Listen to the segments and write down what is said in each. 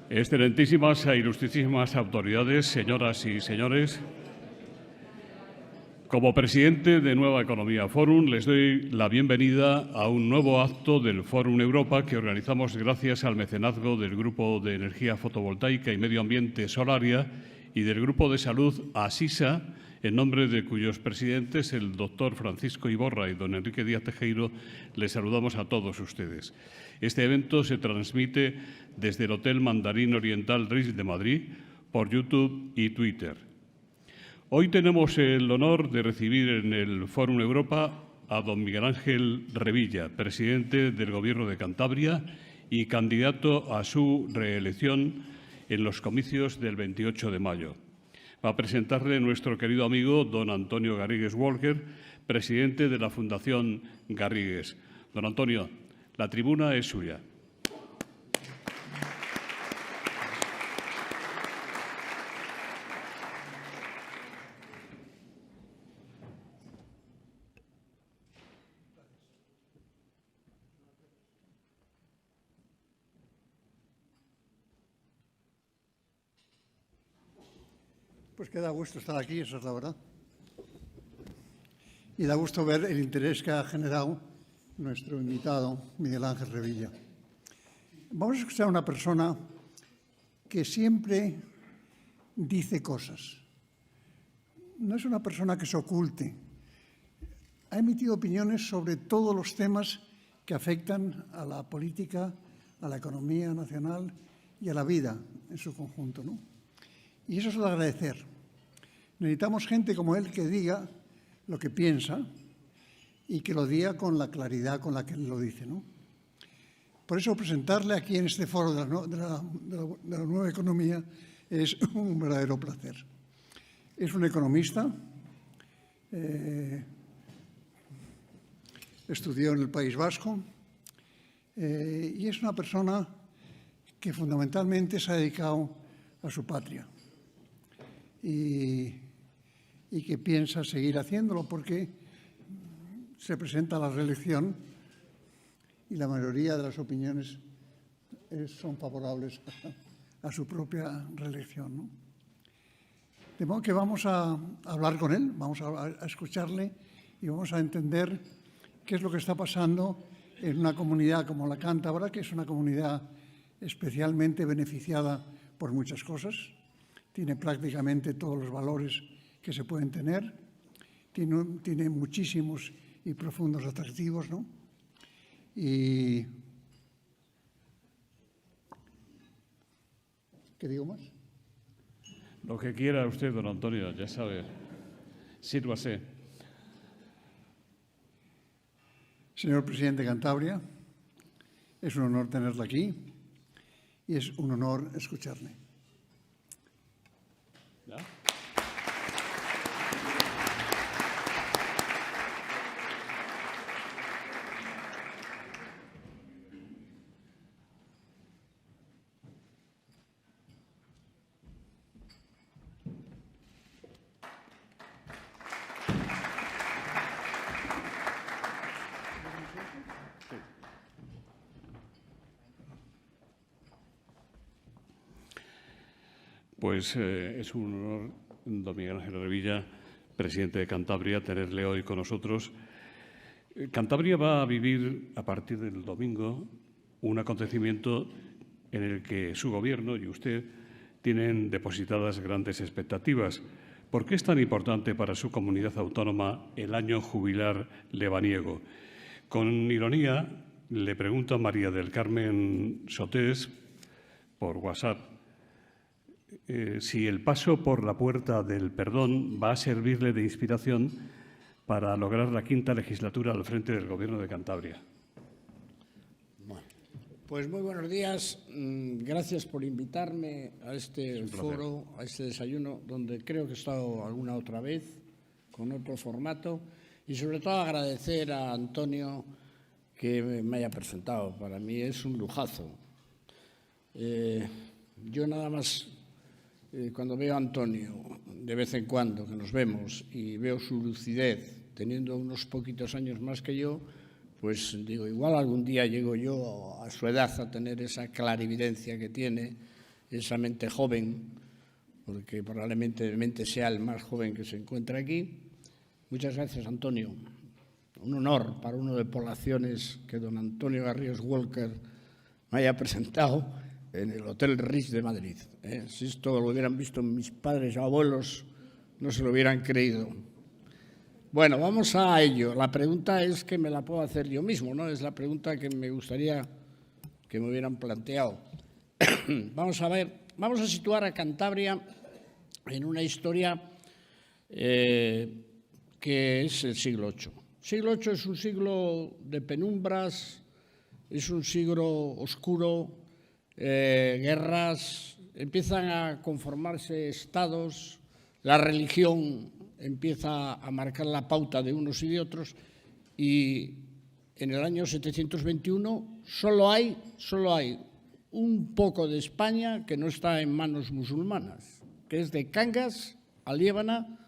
Excelentísimas e ilustrísimas autoridades, señoras y señores, como presidente de Nueva Economía Forum, les doy la bienvenida a un nuevo acto del Forum Europa que organizamos gracias al mecenazgo del Grupo de Energía Fotovoltaica y Medio Ambiente Solaria y del Grupo de Salud Asisa, en nombre de cuyos presidentes, el doctor Francisco Iborra y don Enrique Díaz Tejero, les saludamos a todos ustedes. Este evento se transmite desde el Hotel Mandarín Oriental Ritz de Madrid por YouTube y Twitter. Hoy tenemos el honor de recibir en el Fórum Europa a don Miguel Ángel Revilla, presidente del Gobierno de Cantabria y candidato a su reelección en los comicios del 28 de mayo. Va a presentarle nuestro querido amigo don Antonio Garrigues Walker, presidente de la Fundación Garrigues. Don Antonio, la tribuna es suya. Pues que da gusto estar aquí, eso es la verdad. Y da gusto ver el interés que ha generado nuestro invitado, Miguel Ángel Revilla. Vamos a escuchar a una persona que siempre dice cosas. No es una persona que se oculte. Ha emitido opiniones sobre todos los temas que afectan a la política, a la economía nacional y a la vida en su conjunto, ¿no? Y eso es de agradecer. Necesitamos gente como él que diga lo que piensa y que lo diga con la claridad con la que él lo dice, ¿no? Por eso presentarle aquí en este foro de la nueva economía es un verdadero placer. Es un economista, estudió en el País Vasco y es una persona que fundamentalmente se ha dedicado a su patria. Y que piensa seguir haciéndolo porque se presenta a la reelección y la mayoría de las opiniones son favorables a su propia reelección, ¿no? De modo que vamos a hablar con él, vamos a escucharle y vamos a entender qué es lo que está pasando en una comunidad como la cántabra, que es una comunidad especialmente beneficiada por muchas cosas. Tiene prácticamente todos los valores que se pueden tener, tiene muchísimos y profundos atractivos, ¿no? Y ¿qué digo más? Lo que quiera usted, don Antonio, ya sabe. Sírvase. Señor presidente de Cantabria, es un honor tenerla aquí y es un honor escucharle. ¿Ya? Pues es un honor, don Miguel Ángel Revilla, presidente de Cantabria, tenerle hoy con nosotros. Cantabria va a vivir a partir del domingo un acontecimiento en el que su gobierno y usted tienen depositadas grandes expectativas. ¿Por qué es tan importante para su comunidad autónoma el año jubilar lebaniego? Con ironía le pregunto a María del Carmen Sotés por WhatsApp si el paso por la puerta del perdón va a servirle de inspiración para lograr la quinta legislatura al frente del Gobierno de Cantabria. Bueno, pues muy buenos días. Gracias por invitarme a este foro, a este desayuno, donde creo que he estado alguna otra vez, con otro formato, y sobre todo agradecer a Antonio que me haya presentado. Para mí es un lujazo. Yo nada más... Cuando veo a Antonio, de vez en cuando, que nos vemos, y veo su lucidez, teniendo unos poquitos años más que yo, pues digo, igual algún día llego yo a su edad a tener esa clarividencia que tiene esa mente joven, porque probablemente sea el más joven que se encuentra aquí. Muchas gracias, Antonio. Un honor para uno de poblaciones que don Antonio Garríos Walker me haya presentado en el Hotel Ritz de Madrid. Si esto lo hubieran visto mis padres o abuelos, no se lo hubieran creído. Bueno, vamos a ello. La pregunta es que me la puedo hacer yo mismo, ¿no? Es la pregunta que me gustaría que me hubieran planteado. Vamos a ver, vamos a situar a Cantabria en una historia que es el siglo VIII. El siglo VIII es un siglo de penumbras, es un siglo oscuro, guerras, empiezan a conformarse estados, la religión empieza a marcar la pauta de unos y de otros, y en el año 721 solo hay un poco de España que no está en manos musulmanas, que es de Cangas a Liébana,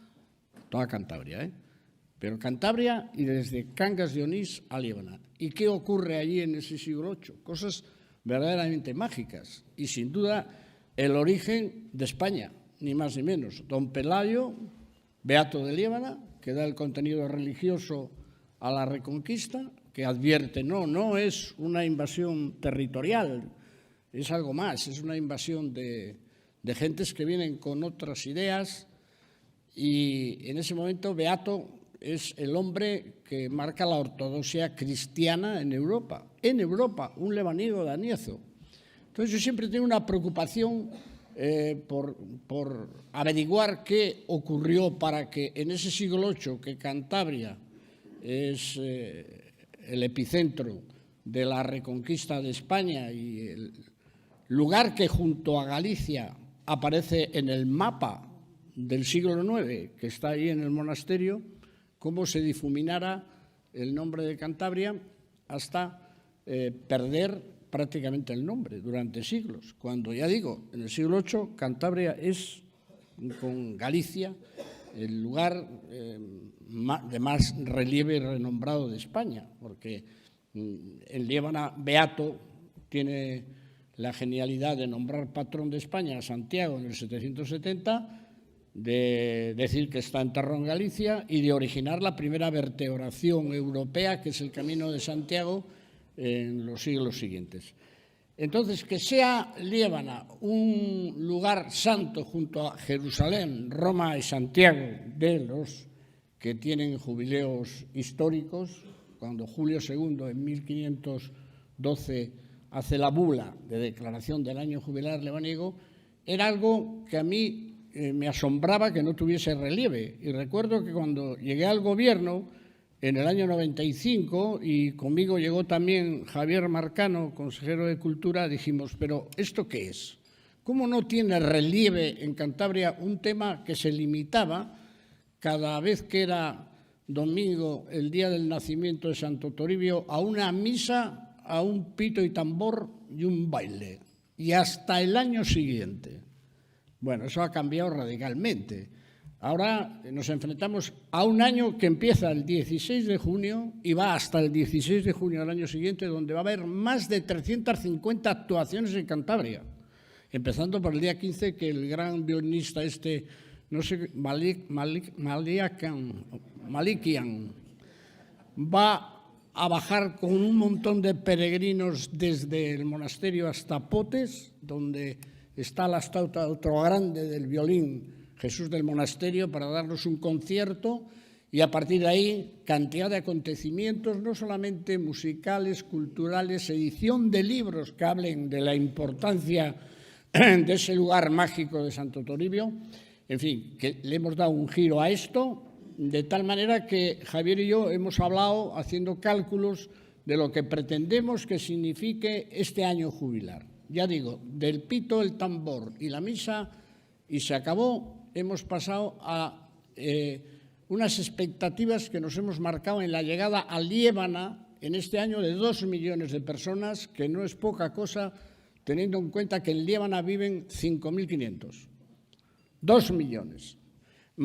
toda Cantabria, pero Cantabria y desde Cangas de Onís a Liébana. ¿Y qué ocurre allí en ese siglo VIII? Cosas verdaderamente mágicas y sin duda el origen de España, ni más ni menos. Don Pelayo, beato de Liébana, que da el contenido religioso a la Reconquista, que advierte, no es una invasión territorial, es algo más, es una invasión de gentes que vienen con otras ideas, y en ese momento beato es el hombre que marca la ortodoxia cristiana en Europa, un lebaniego de Aniezo. Entonces yo siempre tengo una preocupación por averiguar qué ocurrió para que en ese siglo VIII, que Cantabria es el epicentro de la reconquista de España y el lugar que junto a Galicia aparece en el mapa del siglo IX, que está ahí en el monasterio, cómo se difuminara el nombre de Cantabria hasta perder prácticamente el nombre durante siglos. Cuando, ya digo, en el siglo VIII Cantabria es, con Galicia, el lugar de más relieve y renombrado de España, porque en Liébana beato tiene la genialidad de nombrar patrón de España a Santiago en el 770, de decir que está enterrado en Galicia y de originar la primera vertebración europea, que es el Camino de Santiago, en los siglos siguientes. Entonces, que sea Liébana un lugar santo junto a Jerusalén, Roma y Santiago, de los que tienen jubileos históricos, cuando Julio II en 1512 hace la bula de declaración del año jubilar lebaniego, era algo que a mí me asombraba que no tuviese relieve. Y recuerdo que cuando llegué al gobierno en el año 95, y conmigo llegó también Javier Marcano, consejero de Cultura, dijimos, pero ¿esto qué es? ¿Cómo no tiene relieve en Cantabria un tema que se limitaba cada vez que era domingo, el día del nacimiento de Santo Toribio, a una misa, a un pito y tambor y un baile, y hasta el año siguiente? Bueno, eso ha cambiado radicalmente. Ahora nos enfrentamos a un año que empieza el 16 de junio y va hasta el 16 de junio del año siguiente, donde va a haber más de 350 actuaciones en Cantabria, empezando por el día 15, que el gran violinista no sé, Malikian, va a bajar con un montón de peregrinos desde el monasterio hasta Potes, donde está la estatua otro grande del violín, Jesús del Monasterio, para darnos un concierto, y a partir de ahí cantidad de acontecimientos, no solamente musicales, culturales, edición de libros que hablen de la importancia de ese lugar mágico de Santo Toribio. En fin, que le hemos dado un giro a esto, de tal manera que Javier y yo hemos hablado haciendo cálculos de lo que pretendemos que signifique este año jubilar. Ya digo, del pito, el tambor y la misa, y se acabó. Hemos pasado a unas expectativas que nos hemos marcado en la llegada a Liébana en este año de 2 millones de personas, que no es poca cosa, teniendo en cuenta que en Liébana viven 5.500. 2 millones.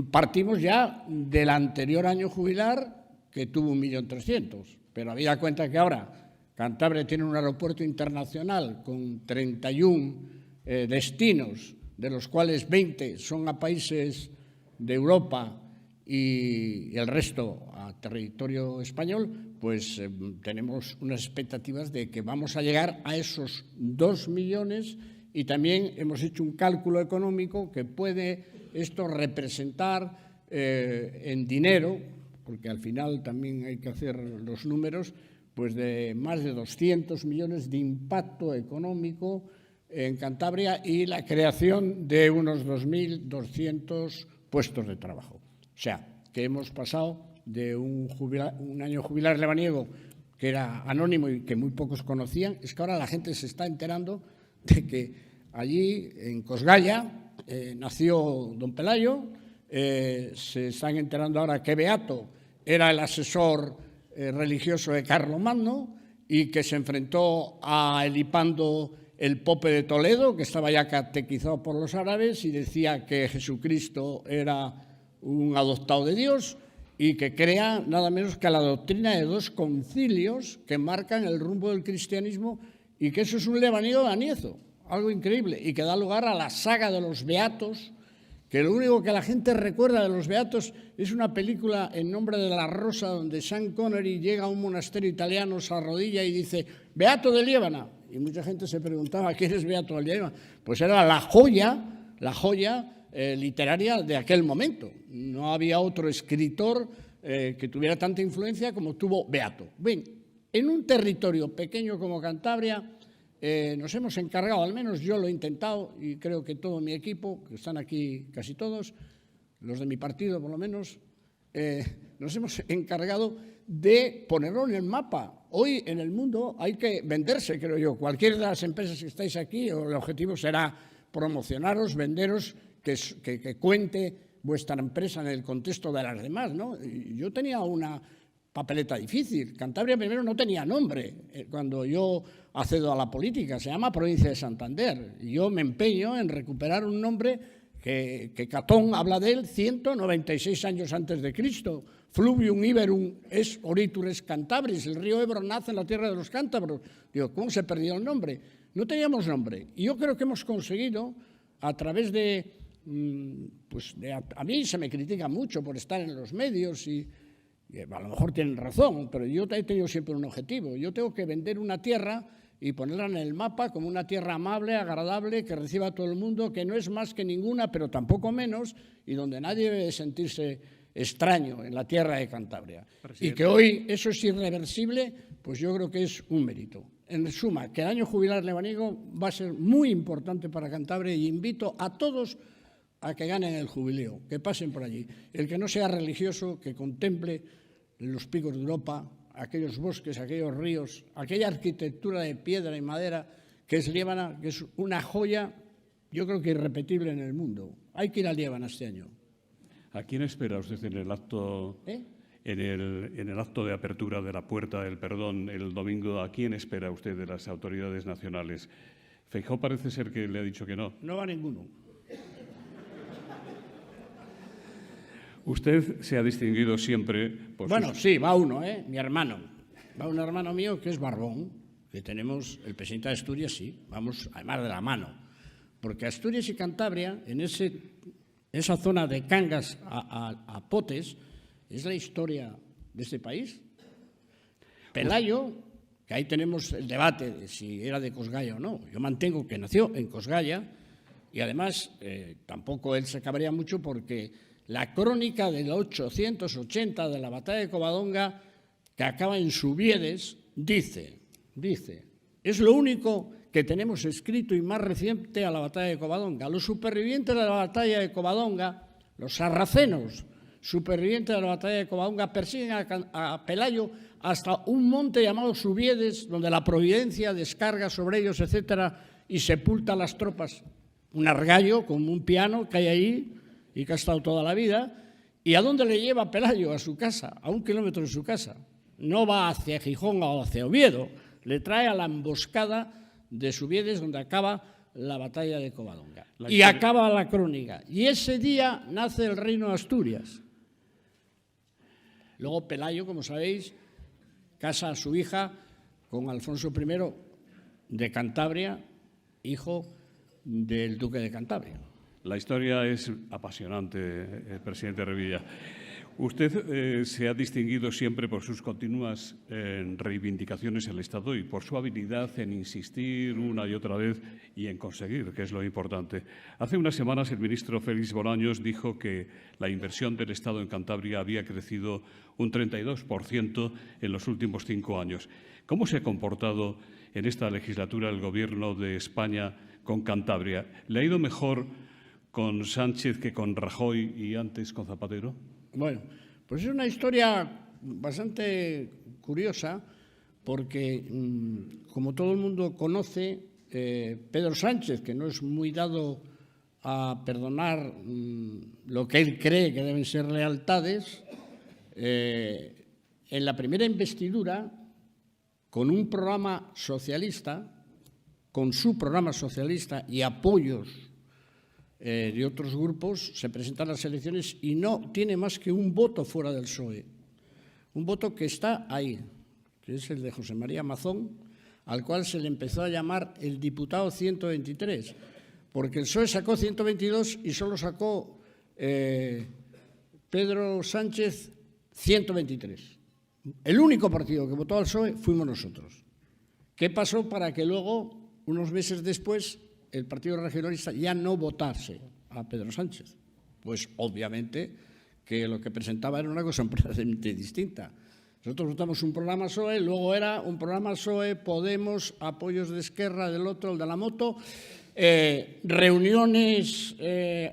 Partimos ya del anterior año jubilar, que tuvo 1.300.000, pero habida cuenta que ahora Cantabria tiene un aeropuerto internacional con 31 destinos, de los cuales 20 son a países de Europa y el resto a territorio español, pues tenemos unas expectativas de que vamos a llegar a esos 2 millones, y también hemos hecho un cálculo económico que puede esto representar en dinero, porque al final también hay que hacer los números, pues de más de 200 millones de impacto económico en Cantabria y la creación de unos 2.200 puestos de trabajo. O sea, que hemos pasado de un año jubilar lebaniego que era anónimo y que muy pocos conocían, es que ahora la gente se está enterando de que allí en Cosgalla nació don Pelayo, se están enterando ahora que Beato era el asesor religioso de Carlomagno y que se enfrentó a Elipando el Pope de Toledo, que estaba ya catequizado por los árabes y decía que Jesucristo era un adoptado de Dios y que crea nada menos que la doctrina de 2 concilios que marcan el rumbo del cristianismo, y que eso es un lebaniego de Aniezo, algo increíble, y que da lugar a la saga de los Beatos, que lo único que la gente recuerda de los Beatos es una película En nombre de la rosa, donde Sean Connery llega a un monasterio italiano, se arrodilla y dice «Beato de Liébana», y mucha gente se preguntaba ¿quién es Beato de Liébana? Pues era la joya literaria de aquel momento. No había otro escritor que tuviera tanta influencia como tuvo Beato. Bien, en un territorio pequeño como Cantabria nos hemos encargado, al menos yo lo he intentado, y creo que todo mi equipo, que están aquí casi todos, los de mi partido por lo menos, nos hemos encargado de ponerlo en el mapa. Hoy en el mundo hay que venderse, creo yo. Cualquiera de las empresas que estáis aquí, el objetivo será promocionaros, venderos, que cuente vuestra empresa en el contexto de las demás, ¿no? Yo tenía una papeleta difícil. Cantabria primero no tenía nombre cuando yo accedo a la política, se llama Provincia de Santander. Y yo me empeño en recuperar un nombre que Catón habla de él 196 años antes de Cristo. Fluvium Iberum es Oritures Cantabris, el río Ebro nace en la tierra de los cántabros. Digo, ¿cómo se perdió el nombre? No teníamos nombre. Y yo creo que hemos conseguido, a través de a mí se me critica mucho por estar en los medios y a lo mejor tienen razón, pero yo he tenido siempre un objetivo. Yo tengo que vender una tierra y ponerla en el mapa como una tierra amable, agradable, que reciba a todo el mundo, que no es más que ninguna, pero tampoco menos, y donde nadie debe sentirse extraño en la tierra de Cantabria. Presidente. Y que hoy eso es irreversible, pues yo creo que es un mérito. En suma, que el año jubilar lebaniego va a ser muy importante para Cantabria y invito a todos a que ganen el jubileo, que pasen por allí. El que no sea religioso, que contemple los picos de Europa, aquellos bosques, aquellos ríos, aquella arquitectura de piedra y madera que es Liébana, que es una joya, yo creo que irrepetible en el mundo. Hay que ir a Liébana este año. ¿A quién espera usted en el acto, en el acto de apertura de la Puerta del Perdón el domingo? ¿A quién espera usted de las autoridades nacionales? Feijóo parece ser que le ha dicho que no. No va ninguno. Usted se ha distinguido siempre por sí, va uno, mi hermano. Va un hermano mío que es Barbón, que tenemos, el presidente de Asturias, sí, vamos además de la mano. Porque Asturias y Cantabria, en esa zona de Cangas a Potes, es la historia de este país. Pelayo, que ahí tenemos el debate de si era de Cosgalla o no. Yo mantengo que nació en Cosgalla y además tampoco él se cabrea mucho porque la crónica del 880 de la batalla de Covadonga, que acaba en Subiedes, dice, es lo único que tenemos escrito y más reciente a la batalla de Covadonga. Los supervivientes de la batalla de Covadonga, los sarracenos supervivientes de la batalla de Covadonga, persiguen a Pelayo hasta un monte llamado Subiedes, donde la Providencia descarga sobre ellos, etcétera, y sepulta a las tropas. Un argallo con un piano que hay ahí y que ha estado toda la vida. ¿Y a dónde le lleva Pelayo? A su casa, a 1 kilómetro de su casa. No va hacia Gijón o hacia Oviedo, le trae a la emboscada de Subiedes, donde acaba la batalla de Covadonga. Y acaba la crónica. Y ese día nace el reino de Asturias. Luego Pelayo, como sabéis, casa a su hija con Alfonso I de Cantabria, hijo del duque de Cantabria. La historia es apasionante, presidente Revilla. Usted se ha distinguido siempre por sus continuas reivindicaciones al Estado y por su habilidad en insistir una y otra vez y en conseguir, que es lo importante. Hace unas semanas el ministro Félix Bolaños dijo que la inversión del Estado en Cantabria había crecido un 32% en los últimos 5 años. ¿Cómo se ha comportado en esta legislatura el Gobierno de España con Cantabria? ¿Le ha ido mejor con Sánchez que con Rajoy y antes con Zapatero? Bueno, pues es una historia bastante curiosa porque, como todo el mundo conoce, Pedro Sánchez, que no es muy dado a perdonar lo que él cree que deben ser lealtades, en la primera investidura, con un programa socialista, con su programa socialista y apoyos de otros grupos, se presentan las elecciones y no tiene más que un voto fuera del PSOE. Un voto que está ahí, que es el de José María Mazón, al cual se le empezó a llamar el diputado 123, porque el PSOE sacó 122 y solo sacó Pedro Sánchez 123. El único partido que votó al PSOE fuimos nosotros. ¿Qué pasó para que luego, unos meses después, el Partido Regionalista ya no votase a Pedro Sánchez? Pues obviamente que lo que presentaba era una cosa completamente distinta. Nosotros votamos un programa PSOE, luego era un programa PSOE, Podemos, apoyos de Esquerra, del otro, el de la moto, reuniones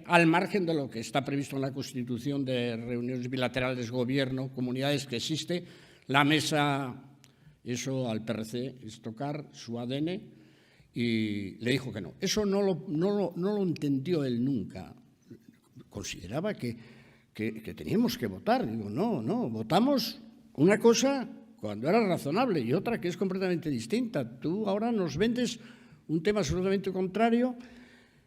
al margen de lo que está previsto en la Constitución de reuniones bilaterales, gobierno, comunidades que existe, la mesa, eso al PRC es tocar su ADN, y le dijo que no. Eso no lo entendió él nunca. Consideraba que teníamos que votar. Digo, no, votamos una cosa cuando era razonable y otra que es completamente distinta. Tú ahora nos vendes un tema absolutamente contrario.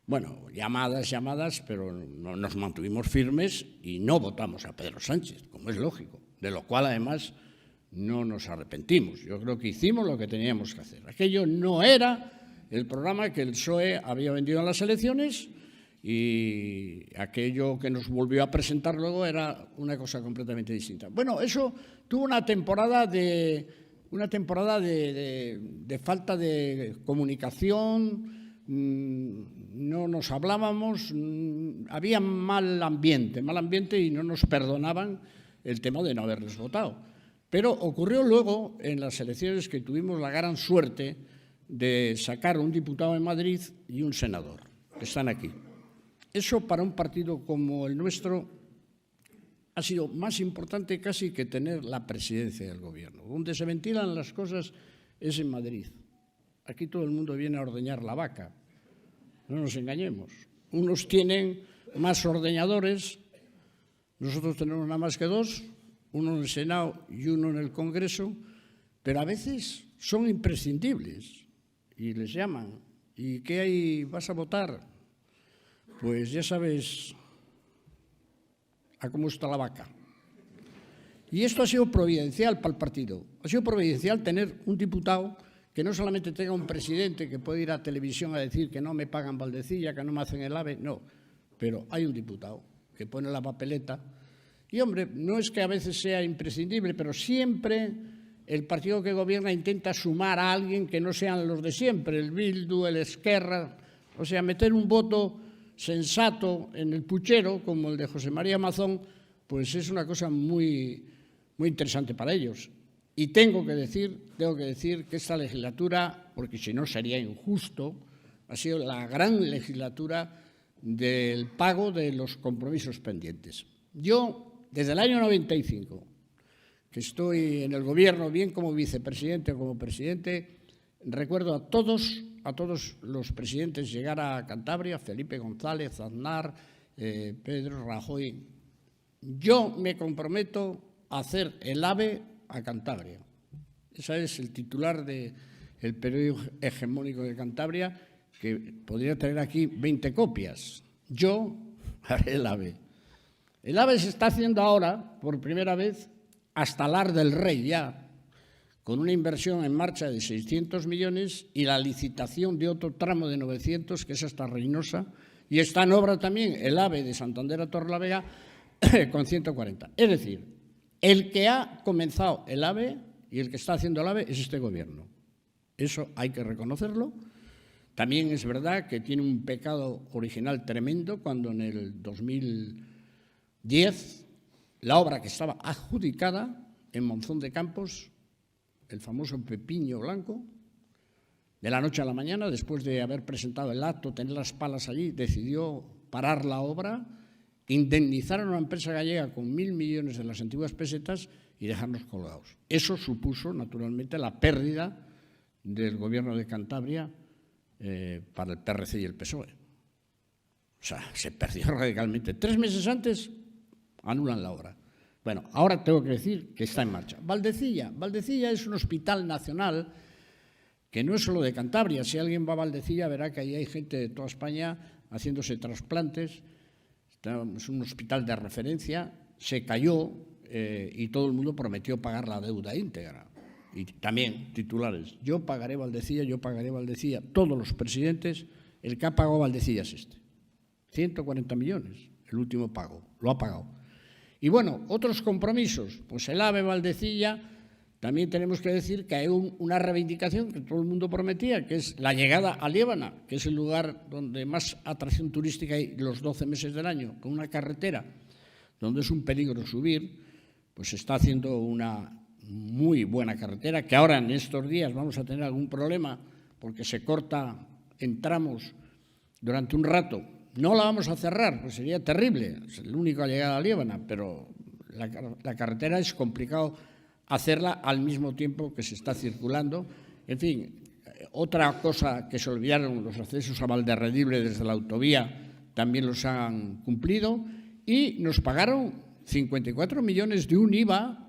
Bueno, llamadas, pero no nos mantuvimos firmes y no votamos a Pedro Sánchez, como es lógico, de lo cual además no nos arrepentimos. Yo creo que hicimos lo que teníamos que hacer. Aquello no era el programa que el PSOE había vendido en las elecciones y aquello que nos volvió a presentar luego era una cosa completamente distinta. Bueno, eso tuvo una temporada de falta de comunicación, no nos hablábamos, había mal ambiente y no nos perdonaban el tema de no haberles votado. Pero ocurrió luego en las elecciones que tuvimos la gran suerte de sacar un diputado en Madrid y un senador, que están aquí. Eso para un partido como el nuestro ha sido más importante casi que tener la presidencia del gobierno. Donde se ventilan las cosas es en Madrid. Aquí todo el mundo viene a ordeñar la vaca. No nos engañemos. Unos tienen más ordeñadores, nosotros tenemos nada más que 2, uno en el Senado y uno en el Congreso, pero a veces son imprescindibles. Y les llaman. ¿Y qué hay? ¿Vas a votar? Pues ya sabes a cómo está la vaca. Y esto ha sido providencial para el partido. Ha sido providencial tener un diputado que no solamente tenga un presidente que puede ir a televisión a decir que no me pagan Valdecilla, que no me hacen el AVE, no. Pero hay un diputado que pone la papeleta. Y, hombre, no es que a veces sea imprescindible, pero siempre el partido que gobierna intenta sumar a alguien que no sean los de siempre, el Bildu, el Esquerra, o sea, meter un voto sensato en el puchero, como el de José María Mazón, pues es una cosa muy, muy interesante para ellos. Y tengo que decir que esta legislatura, porque si no sería injusto, ha sido la gran legislatura del pago de los compromisos pendientes. Yo, desde el año 95, que estoy en el gobierno, bien como vicepresidente o como presidente, recuerdo a todos los presidentes llegar a Cantabria, Felipe González, Aznar, Pedro Rajoy. Yo me comprometo a hacer el AVE a Cantabria. Ese es el titular del periódico hegemónico de Cantabria, que podría tener aquí 20 copias. Yo haré el AVE. El AVE se está haciendo ahora, por primera vez, hasta Lar del Rey ya, con una inversión en marcha de 600 millones y la licitación de otro tramo de 900, que es hasta Reynosa, y está en obra también el AVE de Santander a Torrelavega con 140. Es decir, el que ha comenzado el AVE y el que está haciendo el AVE es este gobierno. Eso hay que reconocerlo. También es verdad que tiene un pecado original tremendo cuando en el 2010 la obra que estaba adjudicada en Monzón de Campos, el famoso Pepiño Blanco, de la noche a la mañana, después de haber presentado el acto, tener las palas allí, decidió parar la obra, indemnizar a una empresa gallega con 1.000 millones de las antiguas pesetas y dejarnos colgados. Eso supuso, naturalmente, la pérdida del gobierno de Cantabria para el PRC y el PSOE. O sea, se perdió radicalmente. 3 meses antes anulan la obra. Bueno, ahora tengo que decir que está en marcha. Valdecilla es un hospital nacional que no es solo de Cantabria. Si alguien va a Valdecilla verá que ahí hay gente de toda España haciéndose trasplantes. Es un hospital de referencia. Se cayó y todo el mundo prometió pagar la deuda íntegra. Y también titulares. Yo pagaré Valdecilla, yo pagaré Valdecilla. Todos los presidentes, el que ha pagado Valdecilla es este. 140 millones, el último pago. Lo ha pagado. Y bueno, otros compromisos. Pues el AVE Valdecilla. También tenemos que decir que hay una reivindicación que todo el mundo prometía, que es la llegada a Liébana, que es el lugar donde más atracción turística hay los 12 meses del año, con una carretera donde es un peligro subir, pues se está haciendo una muy buena carretera, que ahora en estos días vamos a tener algún problema porque se corta en tramos durante un rato. No la vamos a cerrar, pues sería terrible, es el único a llegar a Liébana, pero la carretera es complicado hacerla al mismo tiempo que se está circulando. En fin, otra cosa que se olvidaron, los accesos a Valderredible desde la autovía también los han cumplido y nos pagaron 54 millones de un IVA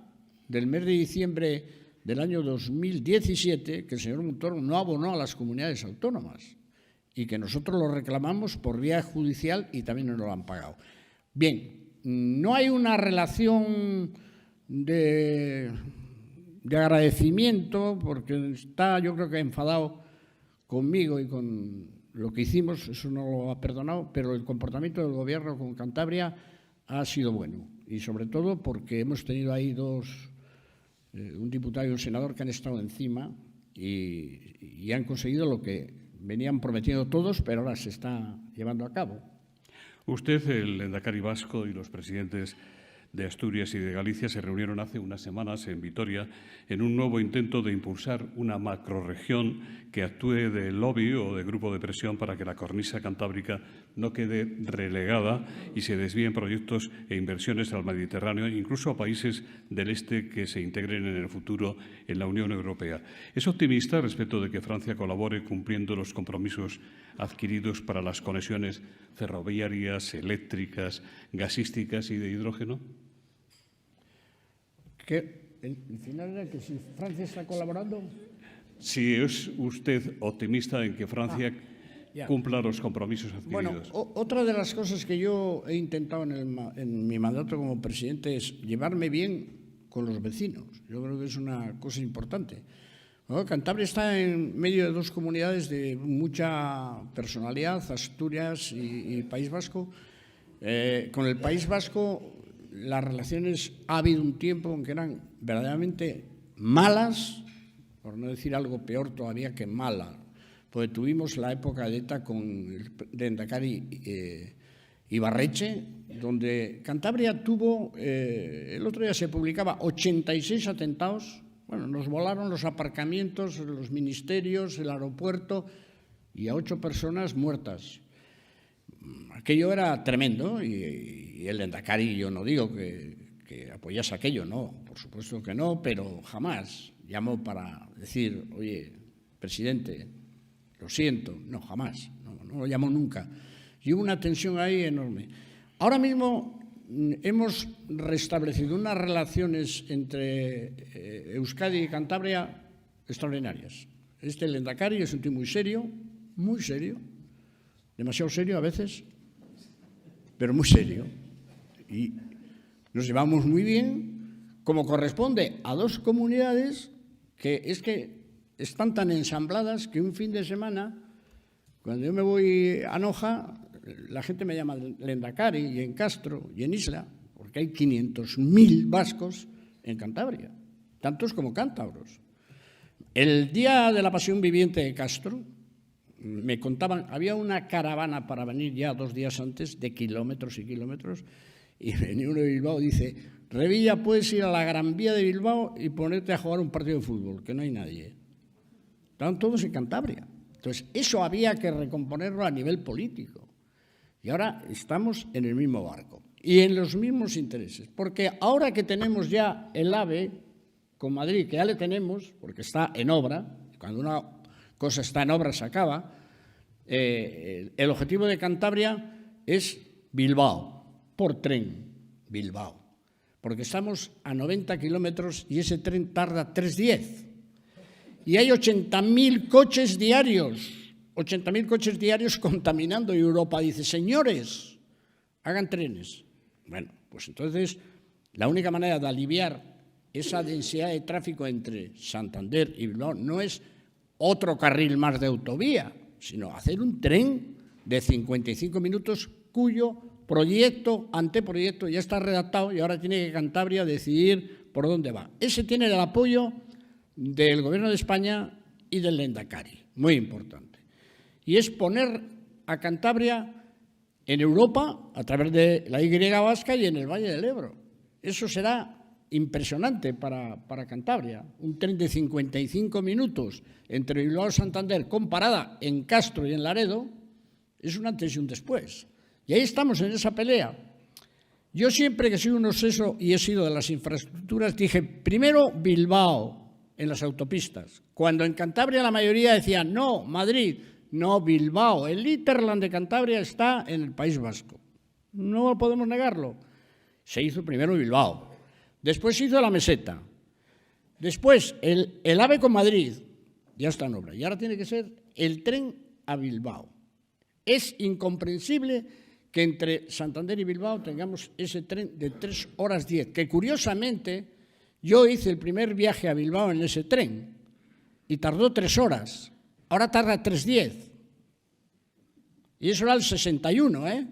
del mes de diciembre del año 2017 que el señor Montoro no abonó a las comunidades autónomas y que nosotros lo reclamamos por vía judicial y también no lo han pagado. Bien, no hay una relación de agradecimiento, porque está, yo creo que enfadado conmigo y con lo que hicimos, eso no lo ha perdonado, pero el comportamiento del gobierno con Cantabria ha sido bueno, y sobre todo porque hemos tenido ahí un diputado y un senador que han estado encima y han conseguido lo que venían prometiendo todos, pero ahora se está llevando a cabo. Usted, el lehendakari vasco y los presidentes de Asturias y de Galicia se reunieron hace unas semanas en Vitoria en un nuevo intento de impulsar una macrorregión que actúe de lobby o de grupo de presión para que la cornisa cantábrica no quede relegada y se desvíen proyectos e inversiones al Mediterráneo, incluso a países del este que se integren en el futuro en la Unión Europea. ¿Es optimista respecto de que Francia colabore cumpliendo los compromisos adquiridos para las conexiones ferroviarias, eléctricas, gasísticas y de hidrógeno? Que el final era que si Francia está colaborando. Si es usted optimista en que Francia cumpla los compromisos adquiridos. Bueno, otra de las cosas que yo he intentado en mi mandato como presidente es llevarme bien con los vecinos. Yo creo que es una cosa importante. Bueno, Cantabria está en medio de dos comunidades de mucha personalidad, Asturias y País Vasco. Con el País Vasco las relaciones ha habido un tiempo en que eran verdaderamente malas, por no decir algo peor todavía que mala, porque tuvimos la época de ETA con el lehendakari Ibarretxe, donde Cantabria tuvo, el otro día se publicaba 86 atentados. Bueno, nos volaron los aparcamientos, los ministerios, el aeropuerto y a 8 personas muertas. Aquello era tremendo y el lehendakari, yo no digo que apoyase aquello, no, por supuesto que no, pero jamás llamó para decir, oye, presidente, lo siento, no, jamás, no lo llamó nunca. Y hubo una tensión ahí enorme. Ahora mismo hemos restablecido unas relaciones entre Euskadi y Cantabria extraordinarias. Este lehendakari es un tío muy serio, demasiado serio a veces, pero muy serio. Y nos llevamos muy bien, como corresponde a dos comunidades que es que están tan ensambladas que un fin de semana, cuando yo me voy a Noja, la gente me llama Lendakari, y en Castro, y en Isla, porque hay 500.000 vascos en Cantabria, tantos como cántabros. El día de la Pasión Viviente de Castro, me contaban, había una caravana para venir ya 2 días antes, de kilómetros y kilómetros, y venía uno de Bilbao y dice: Revilla, puedes ir a la Gran Vía de Bilbao y ponerte a jugar un partido de fútbol, que no hay nadie. Estaban todos en Cantabria. Entonces, eso había que recomponerlo a nivel político. Y ahora estamos en el mismo barco y en los mismos intereses. Porque ahora que tenemos ya el AVE con Madrid, que ya le tenemos, porque está en obra, cuando una cosa está en obra se acaba, el objetivo de Cantabria es Bilbao, por tren, Bilbao. Porque estamos a 90 kilómetros y ese tren tarda 3:10. Y hay 80.000 coches diarios, 80.000 coches diarios contaminando. Y Europa dice: señores, hagan trenes. Bueno, pues entonces la única manera de aliviar esa densidad de tráfico entre Santander y Bilbao no es otro carril más de autovía, sino hacer un tren de 55 minutos cuyo proyecto, anteproyecto ya está redactado y ahora tiene que Cantabria decidir por dónde va. Ese tiene el apoyo del Gobierno de España y del Lendakari, muy importante. Y es poner a Cantabria en Europa a través de la Y vasca y en el Valle del Ebro. Eso será impresionante para Cantabria. Un tren de 55 minutos entre Bilbao y Santander, con parada en Castro y en Laredo, es un antes y un después. Y ahí estamos en esa pelea. Yo siempre que he sido un obseso y he sido de las infraestructuras, dije primero Bilbao en las autopistas. Cuando en Cantabria la mayoría decía no, Madrid, no, Bilbao. El hinterland de Cantabria está en el País Vasco. No podemos negarlo. Se hizo primero Bilbao. Después se hizo la meseta. Después el AVE con Madrid. Ya está en obra. Y ahora tiene que ser el tren a Bilbao. Es incomprensible que entre Santander y Bilbao tengamos ese tren de 3:10, que curiosamente yo hice el primer viaje a Bilbao en ese tren y tardó 3 horas. Ahora tarda 3:10. Y eso era el 61, ¿eh?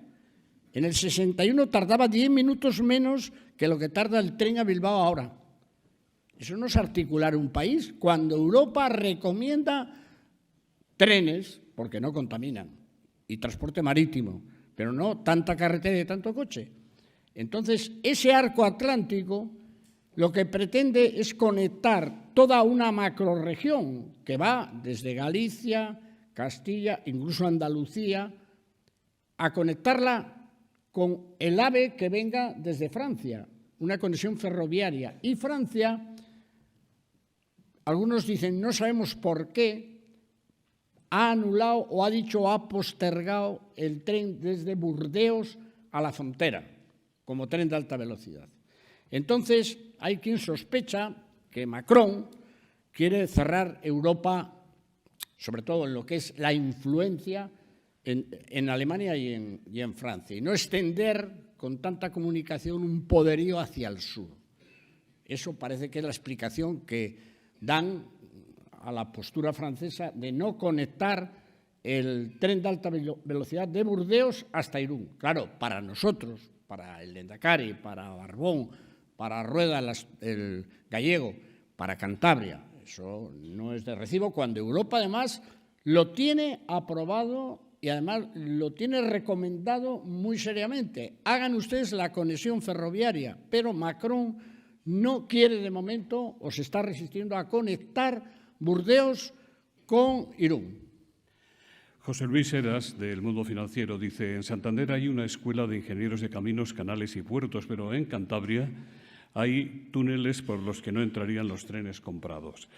En el 61 tardaba 10 minutos menos que lo que tarda el tren a Bilbao ahora. Eso no es articular un país. Cuando Europa recomienda trenes, porque no contaminan, y transporte marítimo, pero no tanta carretera y tanto coche. Entonces, ese arco atlántico lo que pretende es conectar toda una macrorregión que va desde Galicia, Castilla, incluso Andalucía, a conectarla con el AVE que venga desde Francia, una conexión ferroviaria. Y Francia, algunos dicen, no sabemos por qué, ha anulado o ha dicho ha postergado el tren desde Burdeos a la frontera, como tren de alta velocidad. Entonces, hay quien sospecha que Macron quiere cerrar Europa, sobre todo en lo que es la influencia en Alemania y en Francia, y no extender con tanta comunicación un poderío hacia el sur. Eso parece que es la explicación que dan a la postura francesa de no conectar el tren de alta velocidad de Burdeos hasta Irún. Claro, para nosotros, para el Lendakari, para Barbón, para Rueda el gallego, para Cantabria, eso no es de recibo, cuando Europa además lo tiene aprobado y además lo tiene recomendado muy seriamente. Hagan ustedes la conexión ferroviaria, pero Macron no quiere de momento o se está resistiendo a conectar Burdeos con Irún. José Luis Heras, del Mundo Financiero, dice: en Santander hay una escuela de ingenieros de caminos, canales y puertos, pero en Cantabria hay túneles por los que no entrarían los trenes comprados.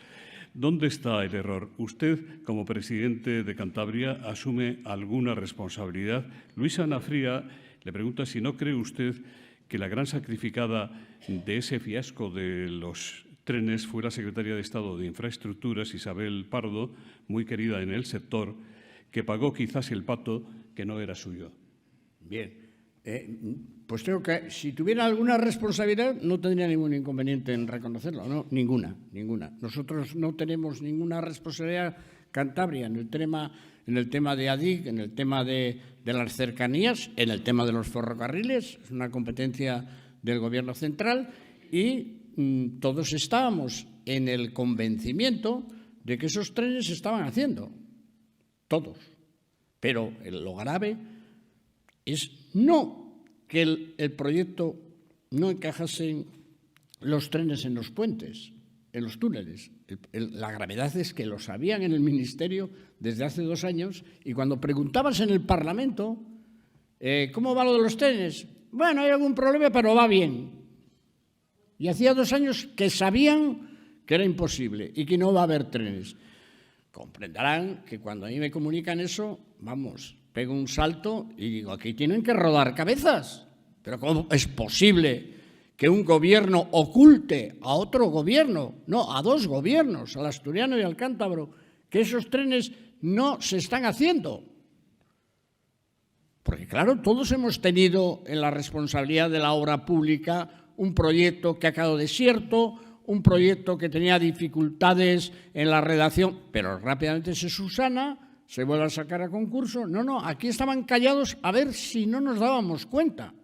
¿Dónde está el error? ¿Usted, como presidente de Cantabria, asume alguna responsabilidad? Luisa Anafría le pregunta si no cree usted que la gran sacrificada de ese fiasco de los trenes fue la secretaria de Estado de Infraestructuras, Isabel Pardo, muy querida en el sector, que pagó quizás el pato que no era suyo. Bien, Pues creo que si tuviera alguna responsabilidad no tendría ningún inconveniente en reconocerlo. No, ninguna. Nosotros no tenemos ninguna responsabilidad Cantabria en el tema de ADIC, en el tema de las cercanías, en el tema de los ferrocarriles. Es una competencia del Gobierno central y todos estábamos en el convencimiento de que esos trenes se estaban haciendo. Todos. Pero lo grave es no que el proyecto no encajase los trenes en los puentes, en los túneles. La gravedad es que lo sabían en el Ministerio desde hace 2 años y cuando preguntabas en el Parlamento ¿cómo va lo de los trenes? Bueno, hay algún problema, pero va bien. Y hacía 2 años que sabían que era imposible y que no va a haber trenes. Comprenderán que cuando a mí me comunican eso, vamos, pego un salto y digo, aquí tienen que rodar cabezas. Pero ¿cómo es posible que un gobierno oculte a otro gobierno, no, a 2 gobiernos, al asturiano y al cántabro, que esos trenes no se están haciendo? Porque claro, todos hemos tenido en la responsabilidad de la obra pública un proyecto que ha quedado desierto, un proyecto que tenía dificultades en la redacción, pero rápidamente se subsana, se vuelve a sacar a concurso. No, aquí estaban callados a ver si no nos dábamos cuenta.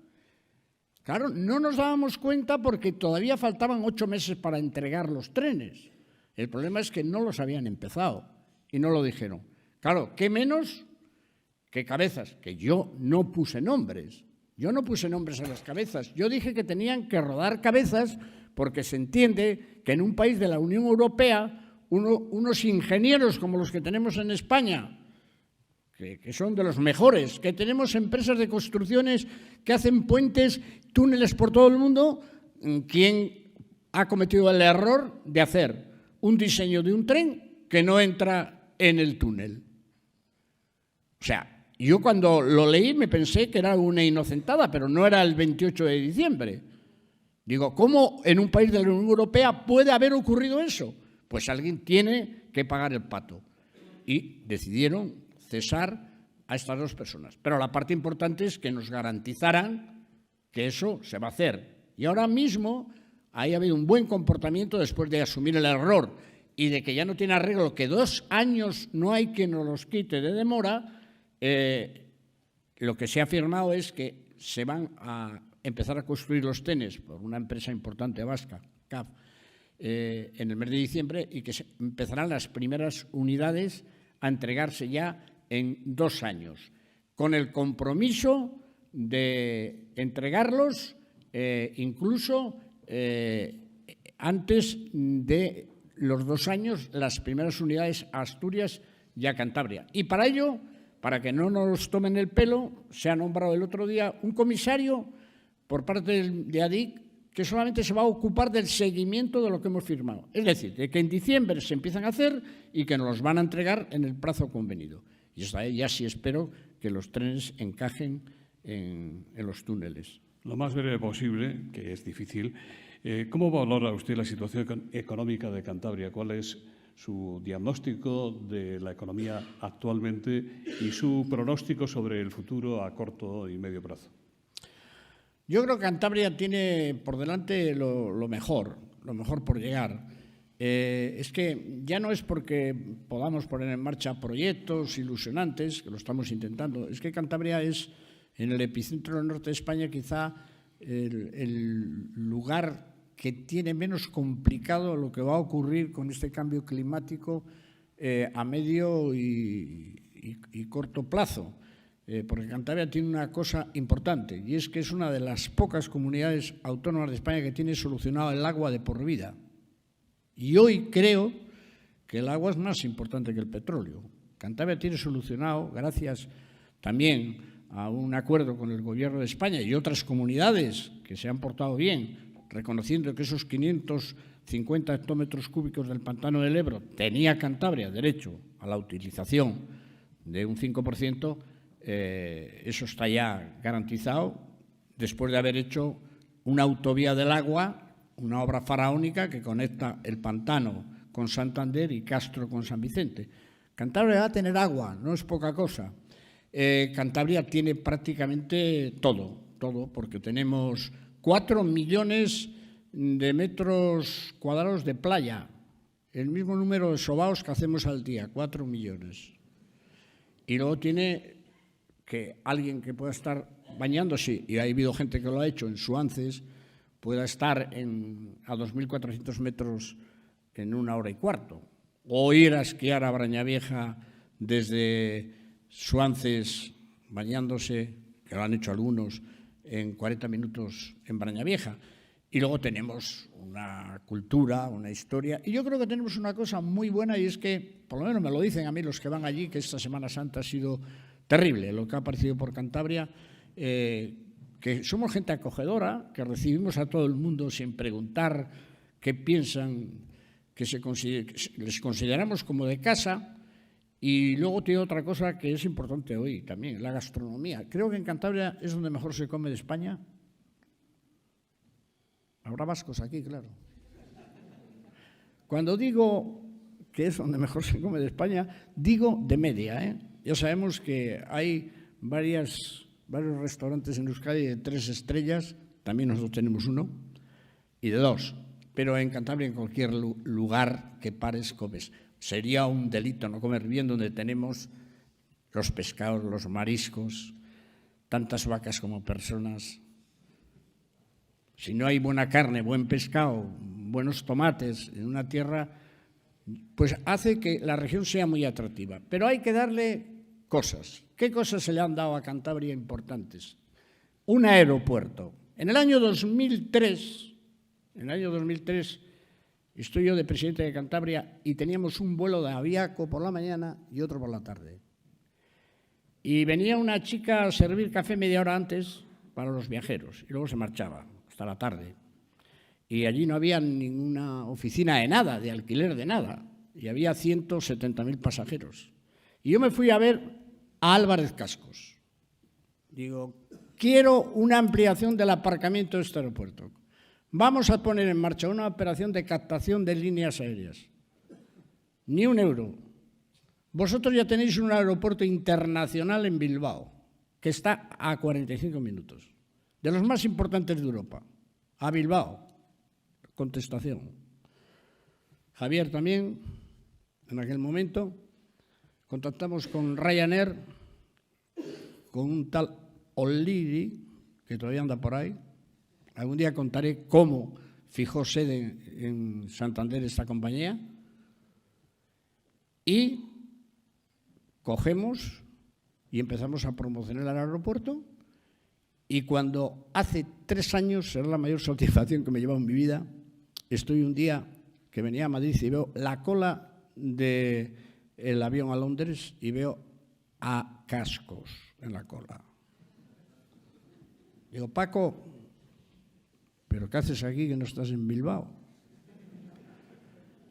Claro, no nos dábamos cuenta porque todavía faltaban 8 meses para entregar los trenes. El problema es que no los habían empezado y no lo dijeron. Claro, ¿qué menos que cabezas? Que yo no puse nombres. Yo no puse nombres a las cabezas. Yo dije que tenían que rodar cabezas porque se entiende que en un país de la Unión Europea unos ingenieros como los que tenemos en España, que son de los mejores, que tenemos empresas de construcciones que hacen puentes, túneles por todo el mundo, ¿quién ha cometido el error de hacer un diseño de un tren que no entra en el túnel? O sea, yo cuando lo leí me pensé que era una inocentada, pero no era el 28 de diciembre. Digo, ¿cómo en un país de la Unión Europea puede haber ocurrido eso? Pues alguien tiene que pagar el pato. Y decidieron cesar a estas 2 personas. Pero la parte importante es que nos garantizaran que eso se va a hacer. Y ahora mismo ahí ha habido un buen comportamiento después de asumir el error y de que ya no tiene arreglo, que 2 años no hay que nos los quite de demora. Lo que se ha afirmado es que se van a empezar a construir los trenes por una empresa importante vasca, CAF, en el mes de diciembre y que empezarán las primeras unidades a entregarse ya en 2 años, con el compromiso de entregarlos incluso antes de los 2 años, las primeras unidades a Asturias y a Cantabria. Y para ello, para que no nos tomen el pelo, se ha nombrado el otro día un comisario por parte de ADIC que solamente se va a ocupar del seguimiento de lo que hemos firmado. Es decir, de que en diciembre se empiezan a hacer y que nos los van a entregar en el plazo convenido. Y ya sí espero que los trenes encajen en los túneles. Lo más breve posible, que es difícil. ¿Cómo valora usted la situación económica de Cantabria? ¿Cuál es su diagnóstico de la economía actualmente y su pronóstico sobre el futuro a corto y medio plazo? Yo creo que Cantabria tiene por delante lo mejor por llegar. Es que ya no es porque podamos poner en marcha proyectos ilusionantes, que lo estamos intentando, es que Cantabria es, en el epicentro del norte de España, quizá el lugar que tiene menos complicado lo que va a ocurrir con este cambio climático a medio y corto plazo. Porque Cantabria tiene una cosa importante y es que es una de las pocas comunidades autónomas de España que tiene solucionado el agua de por vida. Y hoy creo que el agua es más importante que el petróleo. Cantabria tiene solucionado, gracias también a un acuerdo con el Gobierno de España y otras comunidades que se han portado bien, reconociendo que esos 550 hectómetros cúbicos del pantano del Ebro tenía Cantabria derecho a la utilización de un 5%, eso está ya garantizado después de haber hecho una autovía del agua, una obra faraónica que conecta el pantano con Santander y Castro con San Vicente. Cantabria va a tener agua, no es poca cosa. Cantabria tiene prácticamente todo. todo, porque tenemos 4 millones de metros cuadrados de playa, el mismo número de sobaos que hacemos al día, 4 millones. Y luego tiene que alguien que pueda estar bañándose, y ha habido gente que lo ha hecho en Suances, pueda estar a 2.400 metros en 1 hora y cuarto. O ir a esquiar a Brañavieja desde Suances, bañándose, que lo han hecho algunos, en 40 minutos en Brañavieja. Y luego tenemos una cultura, una historia. Y yo creo que tenemos una cosa muy buena, y es que, por lo menos me lo dicen a mí los que van allí, que esta Semana Santa ha sido terrible lo que ha aparecido por Cantabria, que somos gente acogedora, que recibimos a todo el mundo sin preguntar qué piensan, que les consideramos como de casa. Y luego tiene otra cosa que es importante hoy también, la gastronomía. Creo que en Cantabria es donde mejor se come de España. Habrá vascos aquí, claro. Cuando digo que es donde mejor se come de España, digo de media, ¿eh? Ya sabemos que hay varios restaurantes en Euskadi de 3 estrellas, también nosotros tenemos 1, y de 2. Pero en Cantabria, en cualquier lugar que pares, comes. Sería un delito no comer bien donde tenemos los pescados, los mariscos, tantas vacas como personas. Si no hay buena carne, buen pescado, buenos tomates en una tierra, pues hace que la región sea muy atractiva. Pero hay que darle cosas. ¿Qué cosas se le han dado a Cantabria importantes? Un aeropuerto. En el año 2003, estoy yo de presidente de Cantabria y teníamos un vuelo de Aviaco por la mañana y otro por la tarde. Y venía una chica a servir café media hora antes para los viajeros y luego se marchaba hasta la tarde. Y allí no había ninguna oficina de nada, de alquiler de nada. Y había 170.000 pasajeros. Y yo me fui a ver a Álvarez Cascos. Digo, quiero una ampliación del aparcamiento de este aeropuerto. Vamos a poner en marcha una operación de captación de líneas aéreas. Ni un euro. Vosotros ya tenéis un aeropuerto internacional en Bilbao, que está a 45 minutos, de los más importantes de Europa, a Bilbao. Contestación. Javier también, en aquel momento, contactamos con Ryanair, con un tal O'Leary, que todavía anda por ahí. Algún día contaré cómo fijó sede en Santander esta compañía. Y cogemos y empezamos a promocionar el aeropuerto. Y cuando hace 3 años, será la mayor satisfacción que me he llevado en mi vida, estoy un día que venía a Madrid y veo la cola del avión a Londres y veo a Cascos en la cola. Digo, Paco, ¿pero qué haces aquí que no estás en Bilbao?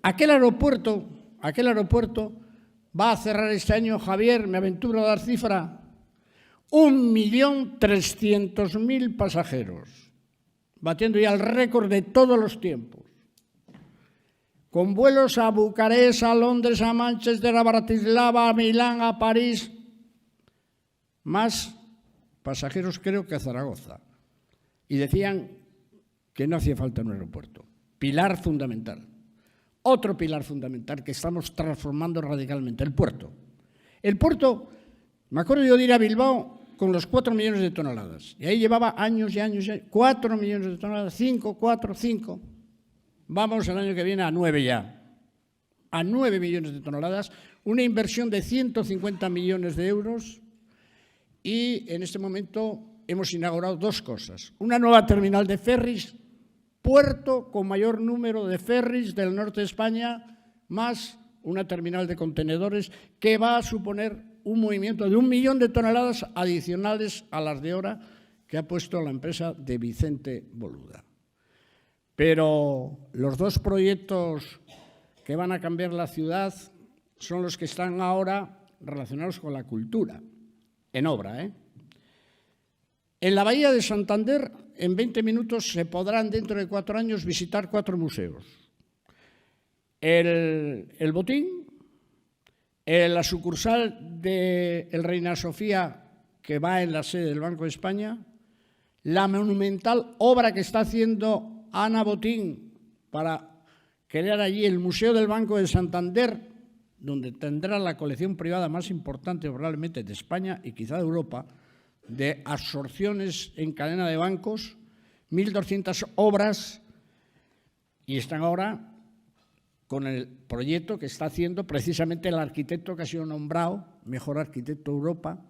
Aquel aeropuerto va a cerrar este año, Javier, me aventuro a dar cifra, 1.300.000 pasajeros, batiendo ya el récord de todos los tiempos. Con vuelos a Bucarest, a Londres, a Manchester, a Bratislava, a Milán, a París, más pasajeros creo que a Zaragoza. Y decían que no hacía falta un aeropuerto. Pilar fundamental. Otro pilar fundamental que estamos transformando radicalmente, el puerto. El puerto, me acuerdo yo de ir a Bilbao con los 4 millones de toneladas. Y ahí llevaba años y años, 4 millones de toneladas, 5, 4, 5. Vamos el año que viene a 9 ya. A 9 millones de toneladas, una inversión de 150 millones de euros. Y en este momento hemos inaugurado 2 cosas. Una nueva terminal de ferries, puerto con mayor número de ferries del norte de España, más una terminal de contenedores que va a suponer un movimiento de 1 millón de toneladas adicionales a las de ahora que ha puesto la empresa de Vicente Boluda. Pero los 2 proyectos que van a cambiar la ciudad son los que están ahora relacionados con la cultura, en obra, ¿eh? En la Bahía de Santander, en 20 minutos, se podrán dentro de 4 años visitar 4 museos. El Botín, la sucursal del Reina Sofía, que va en la sede del Banco de España, la monumental obra que está haciendo Ana Botín para crear allí el Museo del Banco de Santander, donde tendrá la colección privada más importante probablemente de España y quizá de Europa, de absorciones en cadena de bancos, 1.200 obras, y están ahora con el proyecto que está haciendo precisamente el arquitecto que ha sido nombrado mejor arquitecto de Europa,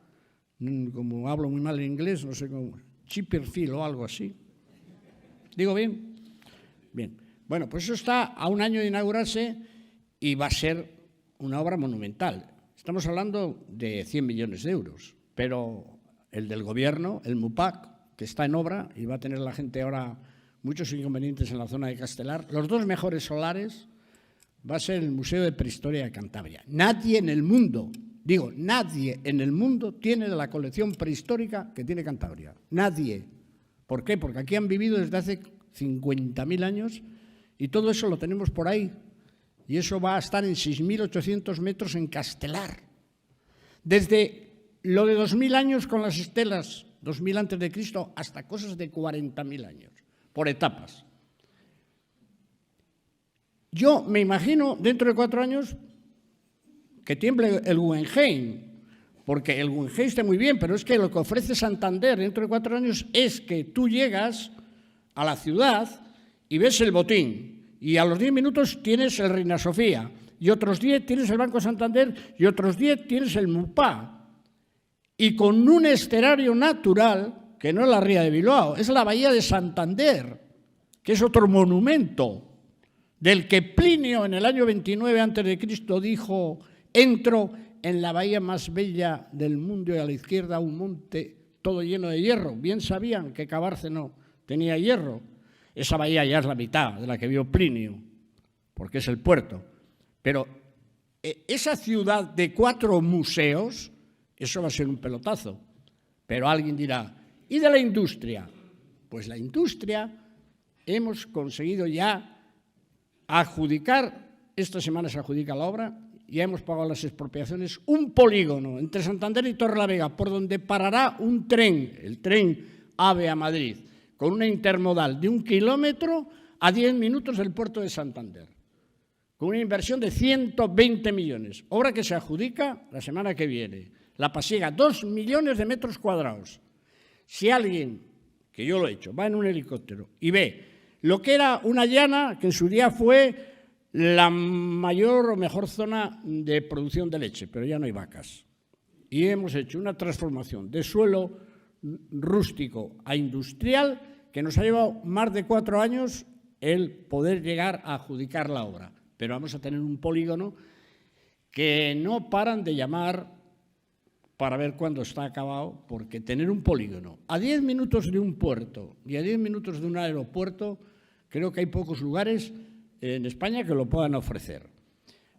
como hablo muy mal en inglés, no sé cómo, Chipperfield o algo así. ¿Digo bien? Bien. Bueno, pues eso está a un año de inaugurarse y va a ser una obra monumental. Estamos hablando de 100 millones de euros, pero el del gobierno, el MUPAC, que está en obra y va a tener la gente ahora muchos inconvenientes en la zona de Castelar, los dos mejores solares, va a ser el Museo de Prehistoria de Cantabria. Nadie en el mundo, digo, nadie en el mundo tiene la colección prehistórica que tiene Cantabria. Nadie. ¿Por qué? Porque aquí han vivido desde hace 50.000 años y todo eso lo tenemos por ahí. Y eso va a estar en 6.800 metros en Castelar. Desde lo de 2.000 años con las estelas, 2.000 antes de Cristo, hasta cosas de 40.000 años, por etapas. Yo me imagino, dentro de 4 años, que tiemble el Guggenheim, porque el Guggenheim está muy bien, pero es que lo que ofrece Santander dentro de 4 años es que tú llegas a la ciudad y ves el Botín, y a los 10 minutos tienes el Reina Sofía, y otros 10 tienes el Banco Santander, y otros 10 tienes el MUPA, y con un escenario natural, que no es la Ría de Bilbao, es la Bahía de Santander, que es otro monumento, del que Plinio en el año 29 a.C. dijo: entro en la bahía más bella del mundo y a la izquierda un monte todo lleno de hierro. Bien sabían que Cabárceno tenía hierro. Esa bahía ya es la mitad de la que vio Plinio, porque es el puerto. Pero esa ciudad de 4 museos, eso va a ser un pelotazo. Pero alguien dirá, ¿y de la industria? Pues la industria hemos conseguido ya adjudicar, esta semana se adjudica la obra, ya hemos pagado las expropiaciones, un polígono entre Santander y Torrelavega, por donde parará un tren, el tren AVE a Madrid, con una intermodal de 1 kilómetro a 10 minutos del puerto de Santander, con una inversión de 120 millones, obra que se adjudica la semana que viene. La Pasiega, 2 millones de metros cuadrados. Si alguien, que yo lo he hecho, va en un helicóptero y ve lo que era una llana, que en su día fue la mayor o mejor zona de producción de leche, pero ya no hay vacas. Y hemos hecho una transformación de suelo rústico a industrial que nos ha llevado más de 4 años el poder llegar a adjudicar la obra. Pero vamos a tener un polígono que no paran de llamar para ver cuándo está acabado, porque tener un polígono a 10 minutos de un puerto y a 10 minutos de un aeropuerto, creo que hay pocos lugares en España que lo puedan ofrecer.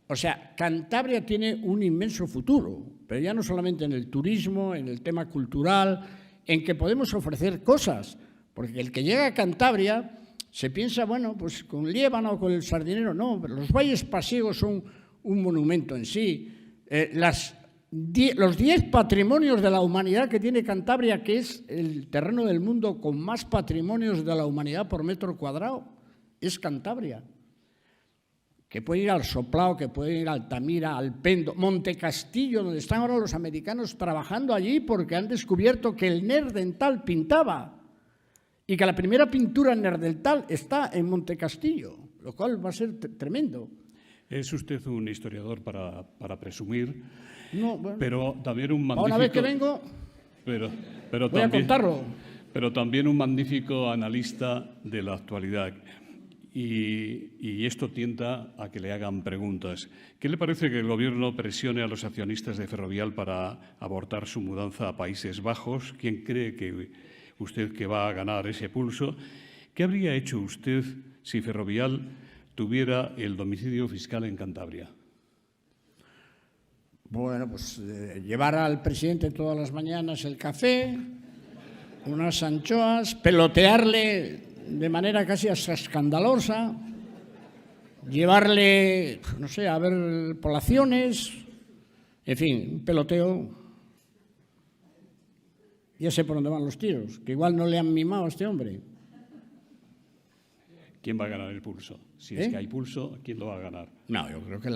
O sea, Cantabria tiene un inmenso futuro, pero ya no solamente en el turismo, en el tema cultural, en que podemos ofrecer cosas, porque el que llega a Cantabria se piensa, bueno, pues con Liébana o con el Sardinero, no, pero los valles pasiegos son un monumento en sí. Los 10 patrimonios de la humanidad que tiene Cantabria, que es el terreno del mundo con más patrimonios de la humanidad por metro cuadrado, es Cantabria. Que puede ir al Soplao, que puede ir a Altamira, al Pendo, Montecastillo, donde están ahora los americanos trabajando allí porque han descubierto que el Neandertal pintaba y que la primera pintura Neandertal está en Montecastillo, lo cual va a ser tremendo. Es usted un historiador para presumir, no, bueno, pero también un magnífico... Una vez que vengo, pero voy a contarlo. Pero también un magnífico analista de la actualidad. Y esto tienta a que le hagan preguntas. ¿Qué le parece que el Gobierno presione a los accionistas de Ferrovial para abortar su mudanza a Países Bajos? ¿Quién cree que usted que va a ganar ese pulso? ¿Qué habría hecho usted si Ferrovial tuviera el domicilio fiscal en Cantabria? Bueno, pues llevar al presidente todas las mañanas el café, unas anchoas, pelotearle de manera casi hasta escandalosa, llevarle, no sé, a ver poblaciones, en fin, un peloteo. Ya sé por dónde van los tiros, que igual no le han mimado a este hombre. ¿Quién va a ganar el pulso? Si es que hay pulso, ¿quién lo va a ganar? No, yo creo que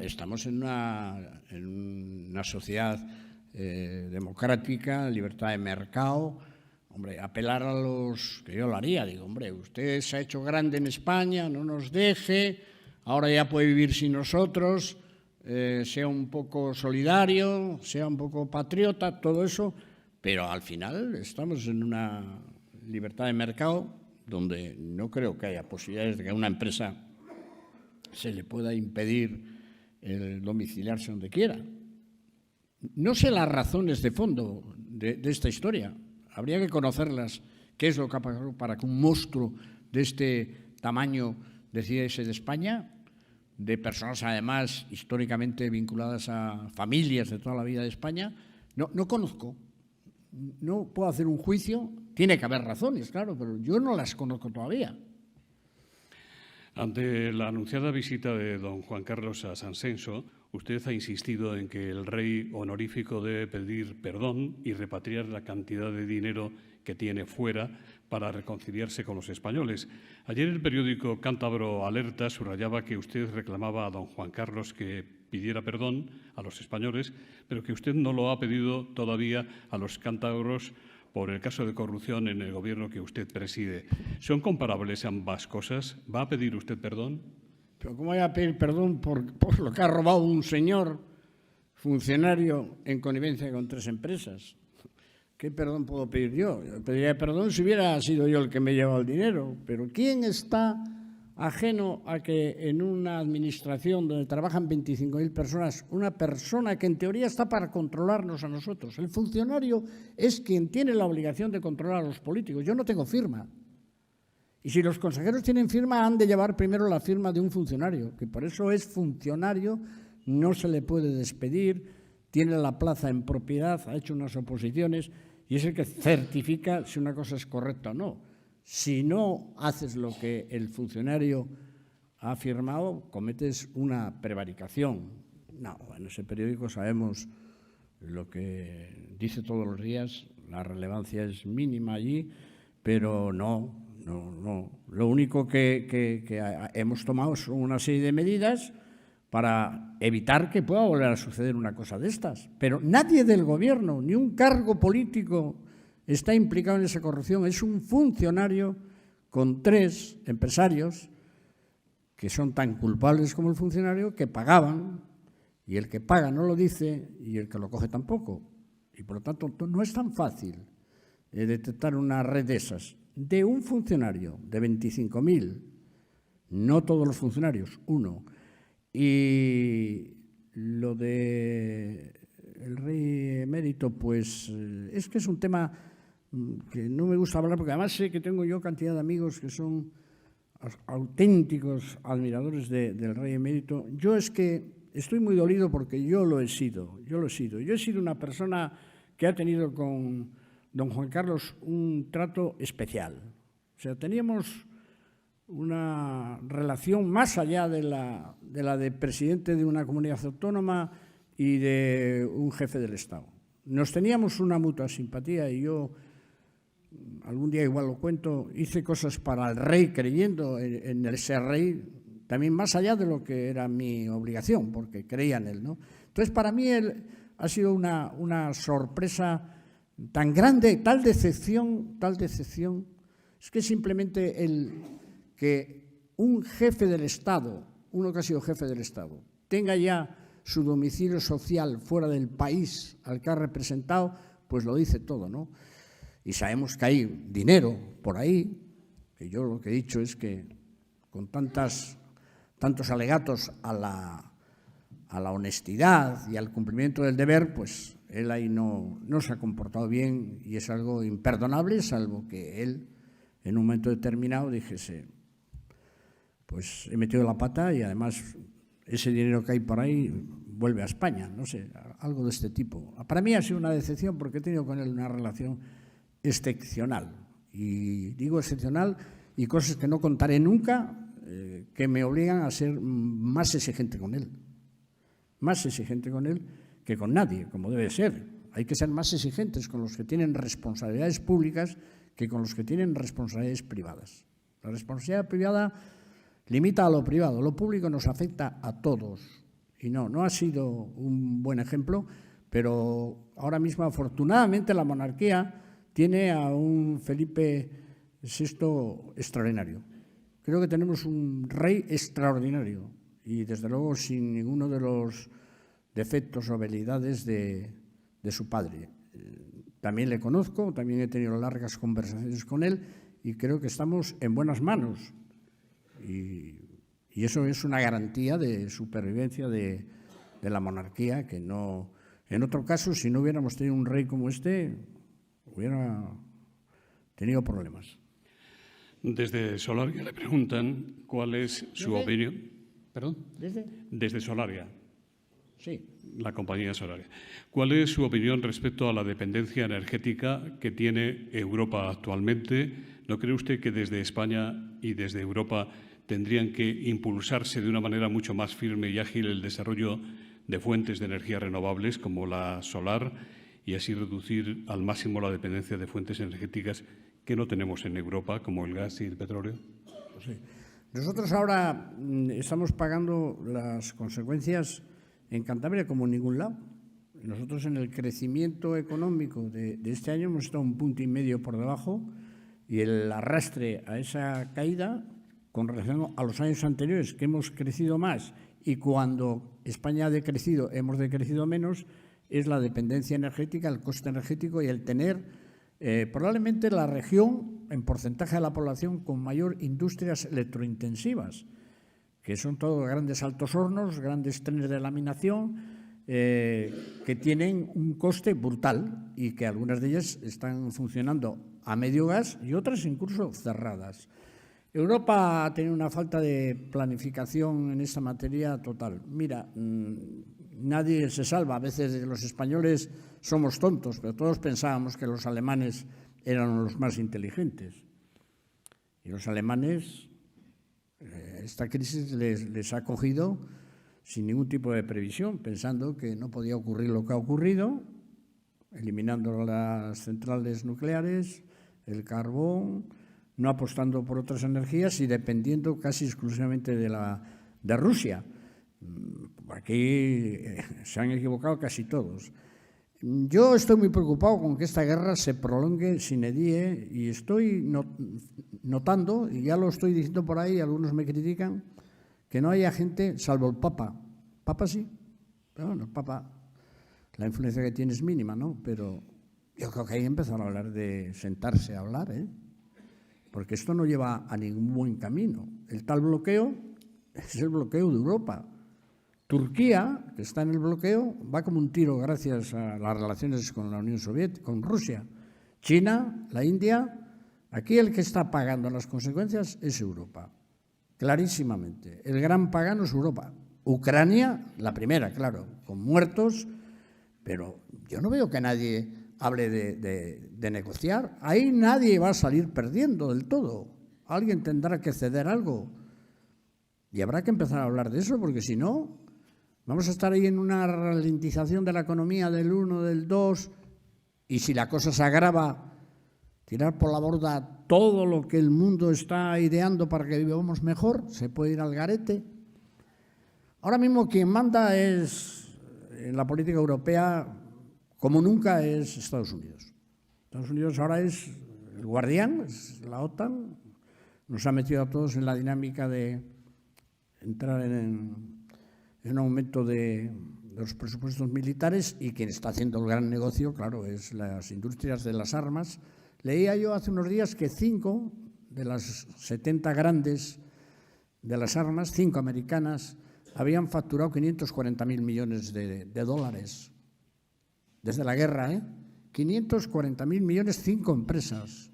estamos en una sociedad democrática, libertad de mercado. Hombre, apelar a los... que yo lo haría, digo, hombre, usted se ha hecho grande en España, no nos deje, ahora ya puede vivir sin nosotros, sea un poco solidario, sea un poco patriota, todo eso, pero al final estamos en una libertad de mercado donde no creo que haya posibilidades de que a una empresa se le pueda impedir el domiciliarse donde quiera. No sé las razones de fondo de esta historia, habría que conocerlas, qué es lo que ha pasado para que un monstruo de este tamaño decida irse de España, de personas además históricamente vinculadas a familias de toda la vida de España. No conozco. No puedo hacer un juicio, tiene que haber razones, claro, pero yo no las conozco todavía. Ante la anunciada visita de don Juan Carlos a San Senso, usted ha insistido en que el rey honorífico debe pedir perdón y repatriar la cantidad de dinero que tiene fuera para reconciliarse con los españoles. Ayer el periódico Cántabro Alerta subrayaba que usted reclamaba a don Juan Carlos que pidiera perdón a los españoles, pero que usted no lo ha pedido todavía a los cántabros por el caso de corrupción en el gobierno que usted preside. ¿Son comparables ambas cosas? ¿Va a pedir usted perdón? Pero ¿cómo voy a pedir perdón por lo que ha robado un señor funcionario en connivencia con 3 empresas? ¿Qué perdón puedo pedir yo? Yo pediría perdón si hubiera sido yo el que me llevaba el dinero, pero ¿quién está ajeno a que en una administración donde trabajan 25.000 personas, una persona que en teoría está para controlarnos a nosotros? El funcionario es quien tiene la obligación de controlar a los políticos. Yo no tengo firma. Y si los consejeros tienen firma, han de llevar primero la firma de un funcionario, que por eso es funcionario, no se le puede despedir, tiene la plaza en propiedad, ha hecho unas oposiciones y es el que certifica si una cosa es correcta o no. Si no haces lo que el funcionario ha firmado, cometes una prevaricación. No, en ese periódico sabemos lo que dice todos los días, la relevancia es mínima allí, pero no. Lo único que hemos tomado son una serie de medidas para evitar que pueda volver a suceder una cosa de estas. Pero nadie del gobierno, ni un cargo político está implicado en esa corrupción. Es un funcionario con 3 empresarios que son tan culpables como el funcionario, que pagaban, y el que paga no lo dice y el que lo coge tampoco. Y por lo tanto no es tan fácil detectar una red de esas. De un funcionario de 25.000, no todos los funcionarios, uno. Y lo de el rey emérito, pues es que es un tema que no me gusta hablar, porque además sé que tengo yo cantidad de amigos que son auténticos admiradores del rey emérito. Yo es que estoy muy dolido porque yo lo he sido. Yo he sido una persona que ha tenido con don Juan Carlos un trato especial. O sea, teníamos una relación más allá de la de presidente de una comunidad autónoma y de un jefe del Estado. Nos teníamos una mutua simpatía y yo, algún día igual lo cuento, hice cosas para el rey creyendo en ese rey, también más allá de lo que era mi obligación, porque creía en él, ¿no? Entonces, para mí él ha sido una sorpresa tan grande, tal decepción, es que simplemente que un jefe del Estado, uno que ha sido jefe del Estado, tenga ya su domicilio social fuera del país al que ha representado, pues lo dice todo, ¿no? Y sabemos que hay dinero por ahí, que yo lo que he dicho es que con tantos alegatos a la honestidad y al cumplimiento del deber, pues él ahí no se ha comportado bien y es algo imperdonable, salvo que él en un momento determinado dijese, pues he metido la pata y además ese dinero que hay por ahí vuelve a España, no sé, algo de este tipo. Para mí ha sido una decepción porque he tenido con él una relación excepcional, y digo excepcional y cosas que no contaré nunca, que me obligan a ser más exigente con él que con nadie, como debe ser. Hay que ser más exigentes con los que tienen responsabilidades públicas que con los que tienen responsabilidades privadas. La responsabilidad privada limita a lo privado, lo público nos afecta a todos. Y no ha sido un buen ejemplo, pero ahora mismo, afortunadamente, la monarquía tiene a un Felipe VI extraordinario. Creo que tenemos un rey extraordinario y, desde luego, sin ninguno de los defectos o habilidades de su padre. También le conozco, también he tenido largas conversaciones con él y creo que estamos en buenas manos. Y eso es una garantía de supervivencia de la monarquía, que no, en otro caso, si no hubiéramos tenido un rey como este, hubiera tenido problemas. Desde Solaria le preguntan cuál es su opinión. ¿Perdón? Desde Solaria. Sí. La compañía Solaria. ¿Cuál es su opinión respecto a la dependencia energética que tiene Europa actualmente? ¿No cree usted que desde España y desde Europa tendrían que impulsarse de una manera mucho más firme y ágil el desarrollo de fuentes de energía renovables como la solar y así reducir al máximo la dependencia de fuentes energéticas que no tenemos en Europa, como el gas y el petróleo? Sí. Nosotros ahora estamos pagando las consecuencias en Cantabria como en ningún lado. Nosotros en el crecimiento económico de este año hemos estado 1,5 puntos por debajo y el arrastre a esa caída con relación a los años anteriores, que hemos crecido más y cuando España ha decrecido, hemos decrecido menos, es la dependencia energética, el coste energético y el tener probablemente la región en porcentaje de la población con mayor industrias electrointensivas, que son todos grandes altos hornos, grandes trenes de laminación, que tienen un coste brutal y que algunas de ellas están funcionando a medio gas y otras incluso cerradas. Europa ha tenido una falta de planificación en esta materia total. Mira, nadie se salva. A veces los españoles somos tontos, pero todos pensábamos que los alemanes eran los más inteligentes. Y los alemanes, esta crisis les ha cogido sin ningún tipo de previsión, pensando que no podía ocurrir lo que ha ocurrido, eliminando las centrales nucleares, el carbón, no apostando por otras energías y dependiendo casi exclusivamente de Rusia. Aquí se han equivocado casi todos. Yo estoy muy preocupado con que esta guerra se prolongue sine die y estoy notando, y ya lo estoy diciendo por ahí, algunos me critican, que no haya gente, salvo el Papa. Papa sí, pero bueno, el Papa, la influencia que tiene es mínima, ¿no? Pero yo creo que hay que empezar a hablar de sentarse a hablar, porque esto no lleva a ningún buen camino. El tal bloqueo es el bloqueo de Europa. Turquía, que está en el bloqueo, va como un tiro gracias a las relaciones con la Unión Soviética, con Rusia. China, la India, aquí el que está pagando las consecuencias es Europa, clarísimamente. El gran pagano es Europa. Ucrania, la primera, claro, con muertos, pero yo no veo que nadie hable de negociar. Ahí nadie va a salir perdiendo del todo. Alguien tendrá que ceder algo. Y habrá que empezar a hablar de eso, porque si no, vamos a estar ahí en una ralentización de la economía del 1, del 2, y si la cosa se agrava, tirar por la borda todo lo que el mundo está ideando para que vivamos mejor, se puede ir al garete. Ahora mismo quien manda es, en la política europea, como nunca, es Estados Unidos. Estados Unidos ahora es el guardián, es la OTAN, nos ha metido a todos en la dinámica de entrar en un aumento de los presupuestos militares y quien está haciendo el gran negocio, claro, es las industrias de las armas. Leía yo hace unos días que 5 de las 70 grandes de las armas, 5 americanas, habían facturado 540.000 millones de dólares desde la guerra, 540.000 millones, 5 empresas.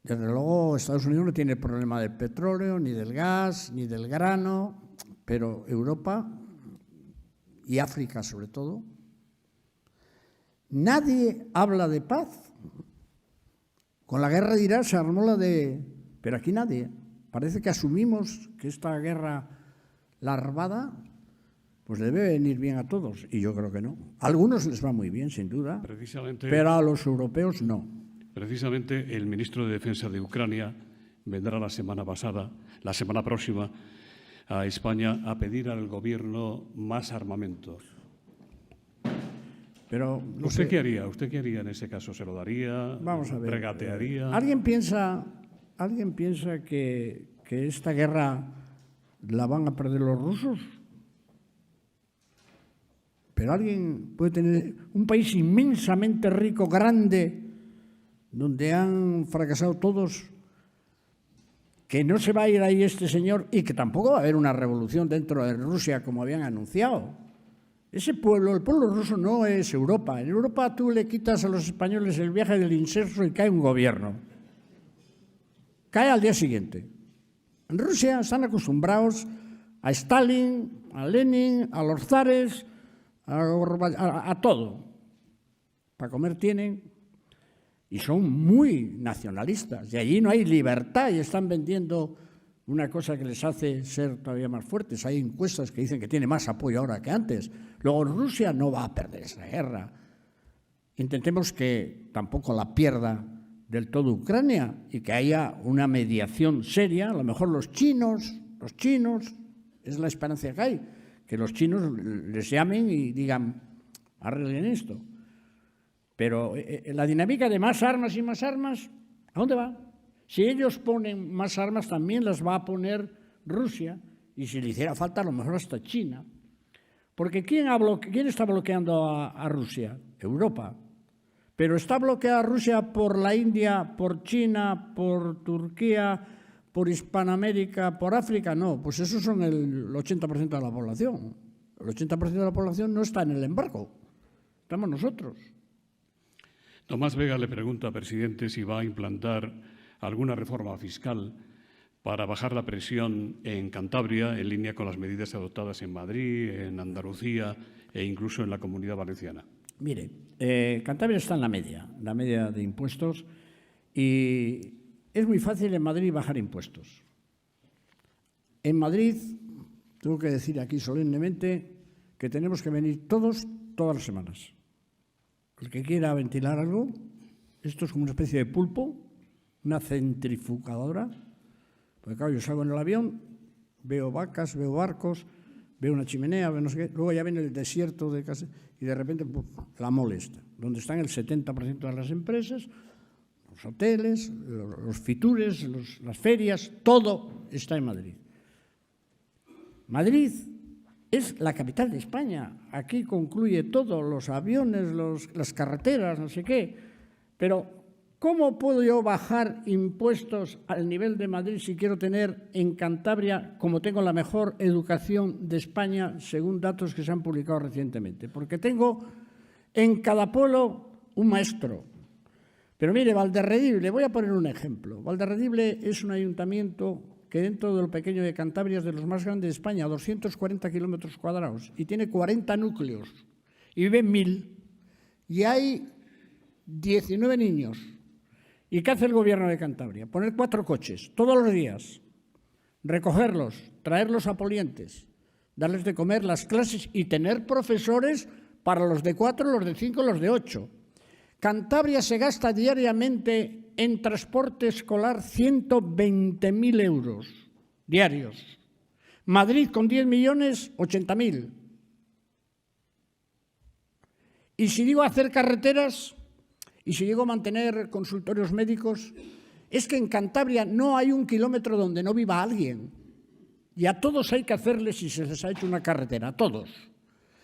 Desde luego, Estados Unidos no tiene problema del petróleo, ni del gas, ni del grano, pero Europa y África sobre todo, nadie habla de paz. Con la guerra de Irak se armó la de... Pero aquí nadie. Parece que asumimos que esta guerra larvada pues le debe venir bien a todos, y yo creo que no. A algunos les va muy bien, sin duda, pero a los europeos no. Precisamente el ministro de Defensa de Ucrania vendrá la semana próxima, a España a pedir al Gobierno más armamentos. Pero no ¿Usted sé. qué haría? ¿Usted qué haría en ese caso? ¿Se lo daría? Vamos a ver. ¿Regatearía? ¿Alguien piensa que esta guerra la van a perder los rusos? Pero alguien puede tener un país inmensamente rico, grande, donde han fracasado todos, que no se va a ir ahí este señor y que tampoco va a haber una revolución dentro de Rusia como habían anunciado. Ese pueblo, el pueblo ruso no es Europa. En Europa tú le quitas a los españoles el viaje del inserso y cae un gobierno. Cae al día siguiente. En Rusia están acostumbrados a Stalin, a Lenin, a los zares, a todo. Para comer tienen y son muy nacionalistas. Y allí no hay libertad y están vendiendo una cosa que les hace ser todavía más fuertes. Hay encuestas que dicen que tiene más apoyo ahora que antes. Luego Rusia no va a perder esa guerra. Intentemos que tampoco la pierda del todo Ucrania y que haya una mediación seria. A lo mejor los chinos, es la esperanza que hay, que los chinos les llamen y digan, arreglen esto. Pero la dinámica de más armas y más armas, ¿a dónde va? Si ellos ponen más armas, también las va a poner Rusia, y si le hiciera falta, a lo mejor hasta China. Porque ¿quién está bloqueando a Rusia? Europa. Pero ¿está bloqueada Rusia por la India, por China, por Turquía, por Hispanoamérica, por África? No, pues esos son el 80% de la población. El 80% de la población no está en el embargo, estamos nosotros. Tomás Vega le pregunta, presidente, si va a implantar alguna reforma fiscal para bajar la presión en Cantabria, en línea con las medidas adoptadas en Madrid, en Andalucía e incluso en la Comunidad Valenciana. Mire, Cantabria está en la media de impuestos, y es muy fácil en Madrid bajar impuestos. En Madrid, tengo que decir aquí solemnemente que tenemos que venir todas las semanas. El que quiera ventilar algo, esto es como una especie de pulpo, una centrifugadora, porque claro, yo salgo en el avión, veo vacas, veo barcos, veo una chimenea, veo no sé qué, luego ya viene el desierto de casa y de repente la molesta, donde están el 70% de las empresas, los hoteles, los fitures, las ferias, todo está en Madrid. Madrid es la capital de España, aquí concluye todo, los aviones, las carreteras, no sé qué, pero ¿cómo puedo yo bajar impuestos al nivel de Madrid si quiero tener en Cantabria, como tengo la mejor educación de España, según datos que se han publicado recientemente? Porque tengo en cada pueblo un maestro. Pero mire, Valderredible, voy a poner un ejemplo. Valderredible es un ayuntamiento que dentro de lo pequeño de Cantabria es de los más grandes de España, 240 kilómetros cuadrados, y tiene 40 núcleos, y viven 1000. Y hay 19 niños. ¿Y qué hace el gobierno de Cantabria? Poner 4 coches todos los días, recogerlos, traerlos a Polientes, darles de comer, las clases y tener profesores para los de 4, los de 5, los de 8. Cantabria se gasta diariamente en transporte escolar 120.000 euros diarios. Madrid con 10 millones, 80.000. Y si digo hacer carreteras, y si digo mantener consultorios médicos, es que en Cantabria no hay un kilómetro donde no viva alguien. Y a todos hay que hacerles si se les ha hecho una carretera, a todos.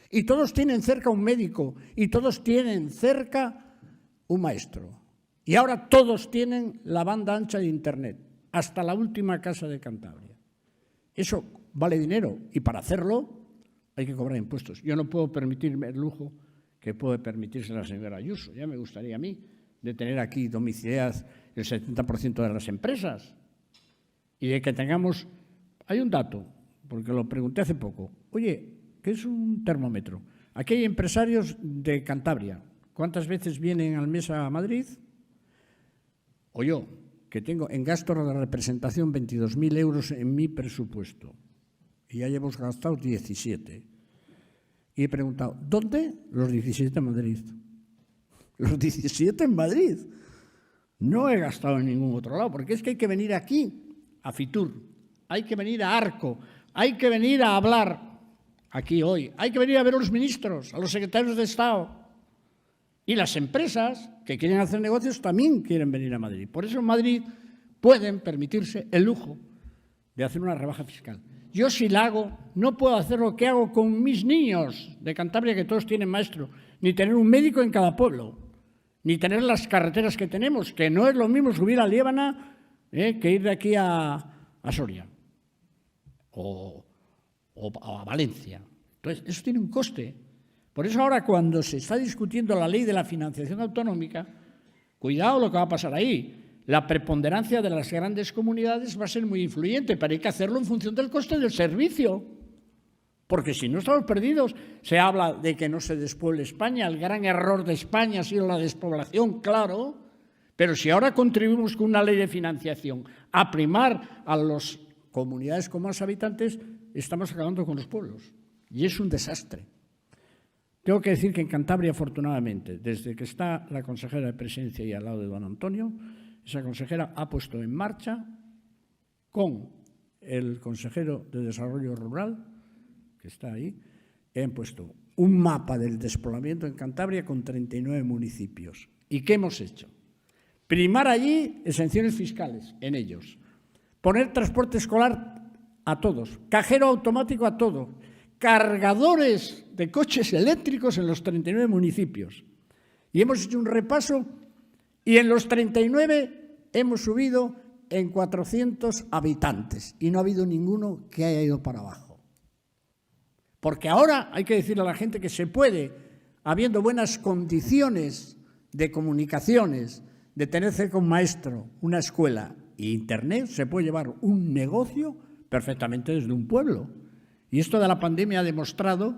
Y todos tienen cerca un médico, y todos tienen cerca un maestro. Y ahora todos tienen la banda ancha de Internet, hasta la última casa de Cantabria. Eso vale dinero, y para hacerlo hay que cobrar impuestos. Yo no puedo permitirme el lujo que puede permitirse la señora Ayuso. Ya me gustaría a mí de tener aquí domiciliadas el 70% de las empresas y de que tengamos... Hay un dato, porque lo pregunté hace poco. Oye, ¿qué es un termómetro? Aquí hay empresarios de Cantabria. ¿Cuántas veces vienen al mes a Madrid? O yo, que tengo en gastos de representación 22.000 euros en mi presupuesto y ya hemos gastado 17. Y he preguntado, ¿dónde? Los 17 en Madrid. Los 17 en Madrid. No he gastado en ningún otro lado, porque es que hay que venir aquí, a Fitur, hay que venir a Arco, hay que venir a hablar aquí hoy, hay que venir a ver a los ministros, a los secretarios de Estado. Y las empresas que quieren hacer negocios también quieren venir a Madrid. Por eso en Madrid pueden permitirse el lujo de hacer una rebaja fiscal. Yo si la hago, no puedo hacer lo que hago con mis niños de Cantabria, que todos tienen maestro, ni tener un médico en cada pueblo, ni tener las carreteras que tenemos, que no es lo mismo subir a Liébana que ir de aquí a Soria o a Valencia. Entonces, eso tiene un coste. Por eso ahora cuando se está discutiendo la ley de la financiación autonómica, cuidado lo que va a pasar ahí. La preponderancia de las grandes comunidades va a ser muy influyente, pero hay que hacerlo en función del coste del servicio. Porque si no estamos perdidos, se habla de que no se despueble España, el gran error de España ha sido la despoblación, claro, pero si ahora contribuimos con una ley de financiación a primar a las comunidades con más habitantes, estamos acabando con los pueblos. Y es un desastre. Tengo que decir que en Cantabria, afortunadamente, desde que está la consejera de Presidencia y al lado de don Antonio, esa consejera ha puesto en marcha con el consejero de Desarrollo Rural, que está ahí, han puesto un mapa del despoblamiento en Cantabria con 39 municipios. ¿Y qué hemos hecho? Primar allí exenciones fiscales en ellos, poner transporte escolar a todos, cajero automático a todos, cargadores de coches eléctricos en los 39 municipios. Y hemos hecho un repaso y en los 39 hemos subido en 400 habitantes y no ha habido ninguno que haya ido para abajo. Porque ahora hay que decirle a la gente que se puede, habiendo buenas condiciones de comunicaciones, de tener cerca un maestro, una escuela e internet, se puede llevar un negocio perfectamente desde un pueblo. Y esto de la pandemia ha demostrado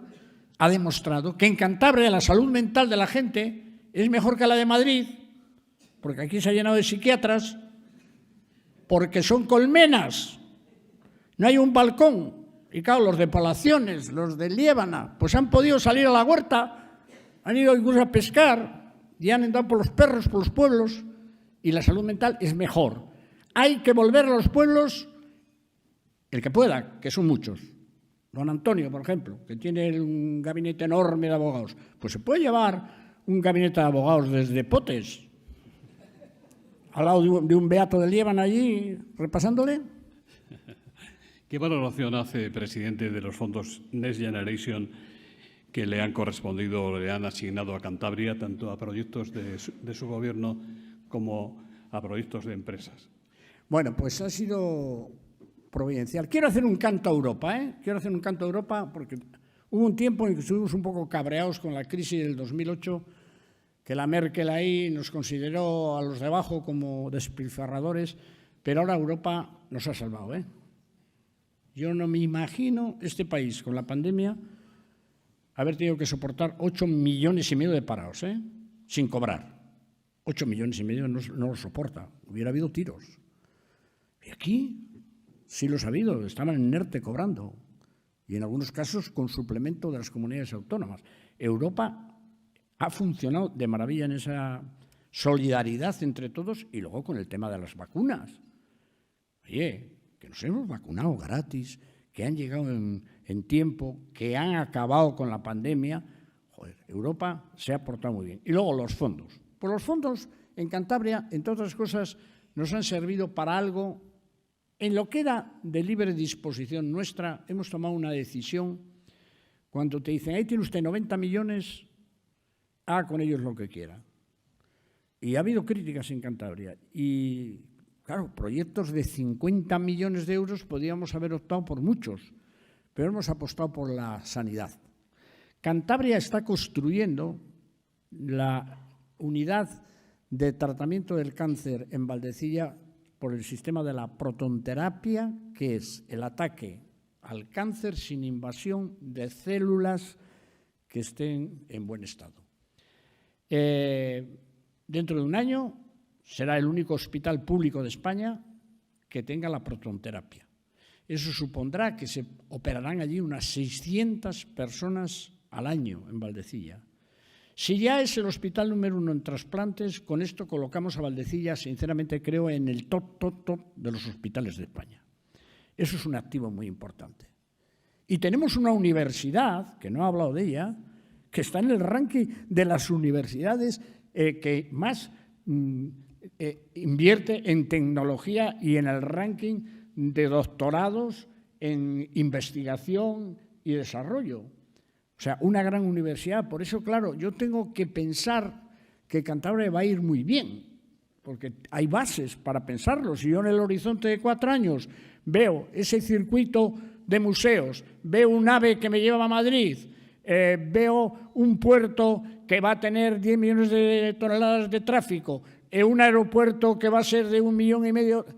que en Cantabria la salud mental de la gente es mejor que la de Madrid, porque aquí se ha llenado de psiquiatras, porque son colmenas, no hay un balcón. Y claro, los de Palaciones, los de Liébana, pues han podido salir a la huerta, han ido incluso a pescar y han entrado por los perros, por los pueblos, y la salud mental es mejor. Hay que volver a los pueblos el que pueda, que son muchos. Don Antonio, por ejemplo, que tiene un gabinete enorme de abogados, pues se puede llevar un gabinete de abogados desde Potes, al lado de un beato de Liébana allí, repasándole. ¿Qué valoración hace, presidente, de los fondos Next Generation que le han correspondido o le han asignado a Cantabria, tanto a proyectos de su gobierno como a proyectos de empresas? Bueno, pues ha sido providencial. Quiero hacer un canto a Europa, Quiero hacer un canto a Europa porque hubo un tiempo en que estuvimos un poco cabreados con la crisis del 2008, que la Merkel ahí nos consideró a los de abajo como despilfarradores, pero ahora Europa nos ha salvado, Yo no me imagino este país con la pandemia haber tenido que soportar 8,5 millones de parados, sin cobrar. 8,5 millones no lo soporta. Hubiera habido tiros. Y aquí sí los ha habido. Estaban en ERTE cobrando. Y en algunos casos con suplemento de las comunidades autónomas. Europa ha funcionado de maravilla en esa solidaridad entre todos y luego con el tema de las vacunas. Oye, que nos hemos vacunado gratis, que han llegado en tiempo, que han acabado con la pandemia. Joder, Europa se ha portado muy bien. Y luego los fondos. Pues los fondos en Cantabria, entre otras cosas, nos han servido para algo. En lo que era de libre disposición nuestra, hemos tomado una decisión. Cuando te dicen, ahí tiene usted 90 millones, haga con ellos lo que quiera. Y ha habido críticas en Cantabria. Y claro, proyectos de 50 millones de euros podíamos haber optado por muchos, pero hemos apostado por la sanidad. Cantabria está construyendo la unidad de tratamiento del cáncer en Valdecilla por el sistema de la protonterapia, que es el ataque al cáncer sin invasión de células que estén en buen estado. Dentro de un año será el único hospital público de España que tenga la protonterapia. Eso supondrá que se operarán allí unas 600 personas al año en Valdecilla. Si ya es el hospital número 1 en trasplantes, con esto colocamos a Valdecilla, sinceramente creo, en el top de los hospitales de España. Eso es un activo muy importante. Y tenemos una universidad, que no he hablado de ella, que está en el ranking de las universidades que más invierte en tecnología y en el ranking de doctorados en investigación y desarrollo. O sea, una gran universidad. Por eso, claro, yo tengo que pensar que Cantabria va a ir muy bien, porque hay bases para pensarlo. Si yo en el horizonte de 4 años veo ese circuito de museos, veo un AVE que me lleva a Madrid, veo un puerto que va a tener 10 millones de toneladas de tráfico, un aeropuerto que va a ser de 1,5 millones,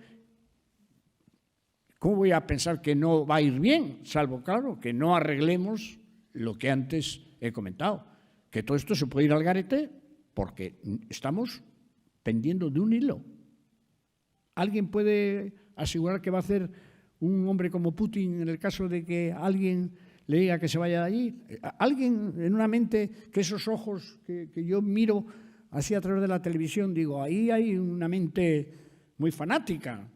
¿cómo voy a pensar que no va a ir bien? Salvo, claro, que no arreglemos lo que antes he comentado, que todo esto se puede ir al garete porque estamos pendiendo de un hilo. ¿Alguien puede asegurar que va a hacer un hombre como Putin en el caso de que alguien le diga que se vaya de allí? Alguien en una mente, que esos ojos que yo miro así a través de la televisión, digo, ahí hay una mente muy fanática.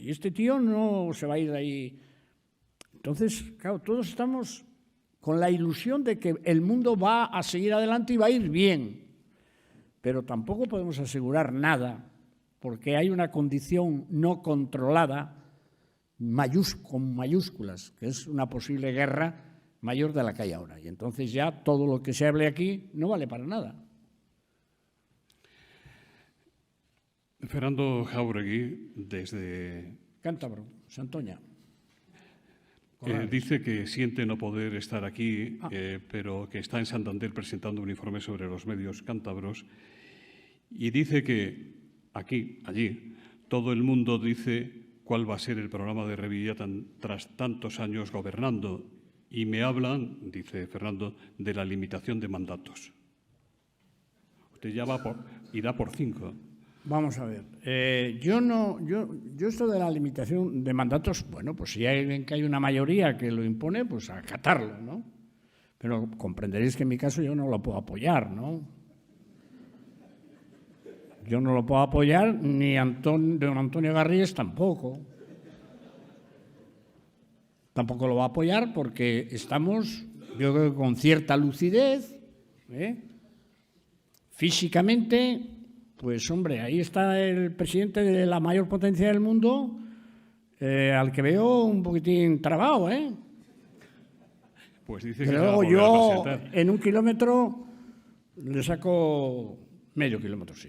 Y este tío no se va a ir de ahí. Entonces, claro, todos estamos con la ilusión de que el mundo va a seguir adelante y va a ir bien. Pero tampoco podemos asegurar nada, porque hay una condición no controlada, con mayúsculas, que es una posible guerra mayor de la que hay ahora. Y entonces ya todo lo que se hable aquí no vale para nada. Fernando Jáuregui, desde Cántabro, Santoña. Dice que siente no poder estar aquí, pero que está en Santander presentando un informe sobre los medios cántabros y dice que aquí, allí, todo el mundo dice cuál va a ser el programa de Revilla tras tantos años gobernando y me hablan, dice Fernando, de la limitación de mandatos. Usted ya irá por 5. Vamos a ver, yo esto de la limitación de mandatos, bueno, pues si hay alguien que hay una mayoría que lo impone, pues acatarlo, ¿no? Pero comprenderéis que en mi caso yo no lo puedo apoyar, ¿no? Yo no lo puedo apoyar, ni don Antonio Garrigues tampoco. Tampoco lo va a apoyar porque estamos, yo creo que con cierta lucidez, físicamente. Pues, hombre, ahí está el presidente de la mayor potencia del mundo, al que veo un poquitín trabado, ¿eh? Pues dice que luego yo, en 1 kilómetro, le saco medio kilómetro, sí.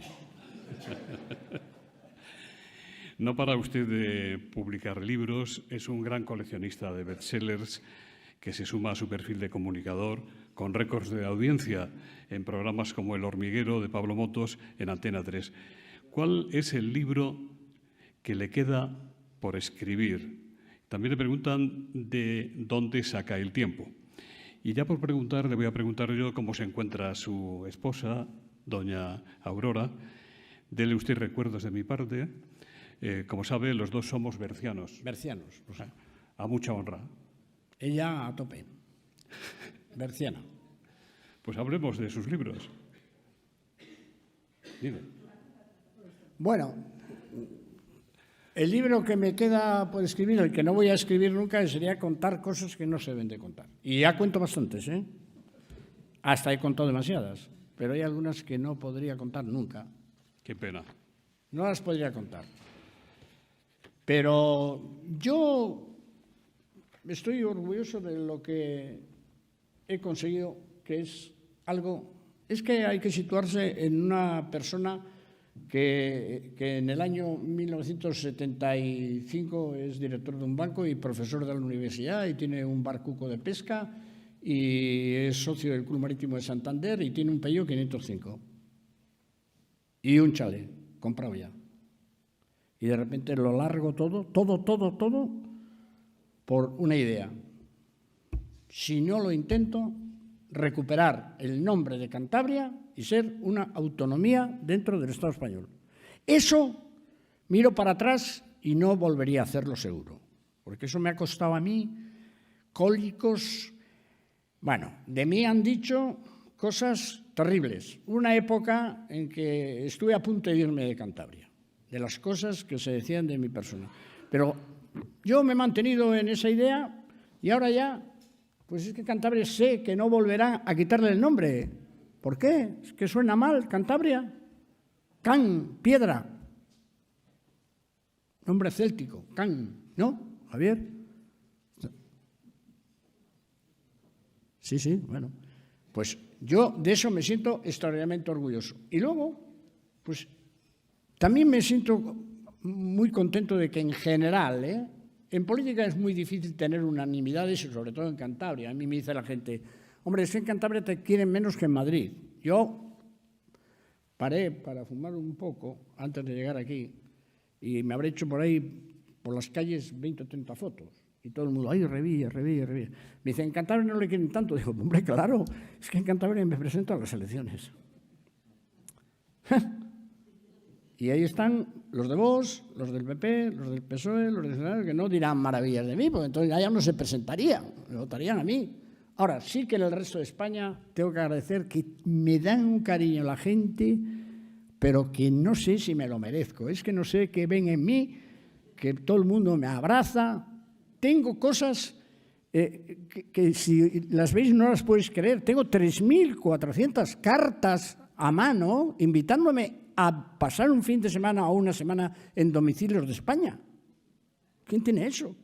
No para usted de publicar libros, es un gran coleccionista de bestsellers que se suma a su perfil de comunicador con récords de audiencia en programas como El hormiguero de Pablo Motos en Antena 3. ¿Cuál es el libro que le queda por escribir? También le preguntan de dónde saca el tiempo. Y ya por preguntar, le voy a preguntar yo cómo se encuentra su esposa, doña Aurora. Dele usted recuerdos de mi parte. Como sabe, los dos somos bercianos. Bercianos. Pues, a mucha honra. Ella a tope. Berciana. Pues hablemos de sus libros. Dime. Bueno, el libro que me queda por escribir, el que no voy a escribir nunca, sería contar cosas que no se deben de contar. Y ya cuento bastantes, ¿eh? Hasta he contado demasiadas, pero hay algunas que no podría contar nunca. Qué pena. No las podría contar. Pero yo estoy orgulloso de lo que he conseguido, que es algo... Es que hay que situarse en una persona que en el año 1975 es director de un banco y profesor de la universidad y tiene un barcuco de pesca y es socio del Club Marítimo de Santander y tiene un Peugeot 505 y un chalet comprado ya. Y de repente lo largo todo por una idea. Si no lo intento, recuperar el nombre de Cantabria y ser una autonomía dentro del Estado español. Eso miro para atrás y no volvería a hacerlo seguro, porque eso me ha costado a mí cólicos, Bueno, de mí han dicho cosas terribles. Una época en que estuve a punto de irme de Cantabria, de las cosas que se decían de mi persona. Pero yo me he mantenido en esa idea y ahora ya, pues es que Cantabria sé que no volverán a quitarle el nombre. ¿Por qué? Es que suena mal, Cantabria. Can, piedra. Nombre céltico, Can, ¿no, Javier? Sí, bueno. Pues yo de eso me siento extraordinariamente orgulloso. Y luego, pues también me siento muy contento de que en general, en política es muy difícil tener unanimidades, sobre todo en Cantabria. A mí me dice la gente, hombre, es que en Cantabria te quieren menos que en Madrid. Yo paré para fumar un poco antes de llegar aquí y me habré hecho por ahí, por las calles, 20 o 30 fotos. Y todo el mundo, ay, Revilla. Me dice, en Cantabria no le quieren tanto. Digo, hombre, claro, es que en Cantabria me presento a las elecciones. Y ahí están los de Vox, los del PP, los del PSOE, los de Ciudadanos, que no dirán maravillas de mí, porque entonces ya no se presentarían, me votarían a mí. Ahora, sí que en el resto de España tengo que agradecer que me dan un cariño la gente, pero que no sé si me lo merezco. Es que no sé qué ven en mí, que todo el mundo me abraza. Tengo cosas que si las veis no las podéis creer. Tengo 3.400 cartas a mano invitándome a pasar un fin de semana o una semana en domicilios de España. ¿Quién tiene eso?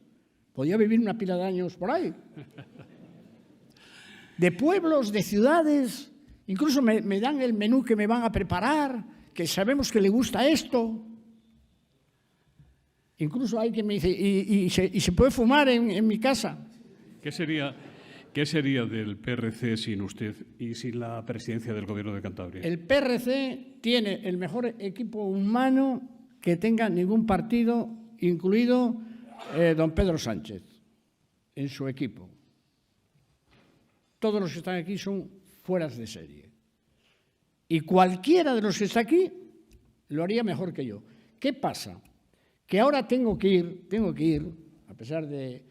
Podía vivir una pila de años por ahí. De pueblos, de ciudades, incluso me dan el menú que me van a preparar, que sabemos que le gusta esto. Incluso hay quien me dice, ¿y se puede fumar en mi casa? ¿Qué sería del PRC sin usted y sin la presidencia del Gobierno de Cantabria? El PRC tiene el mejor equipo humano que tenga ningún partido, incluido don Pedro Sánchez, en su equipo. Todos los que están aquí son fueras de serie. Y cualquiera de los que está aquí lo haría mejor que yo. ¿Qué pasa? Que ahora tengo que ir, a pesar de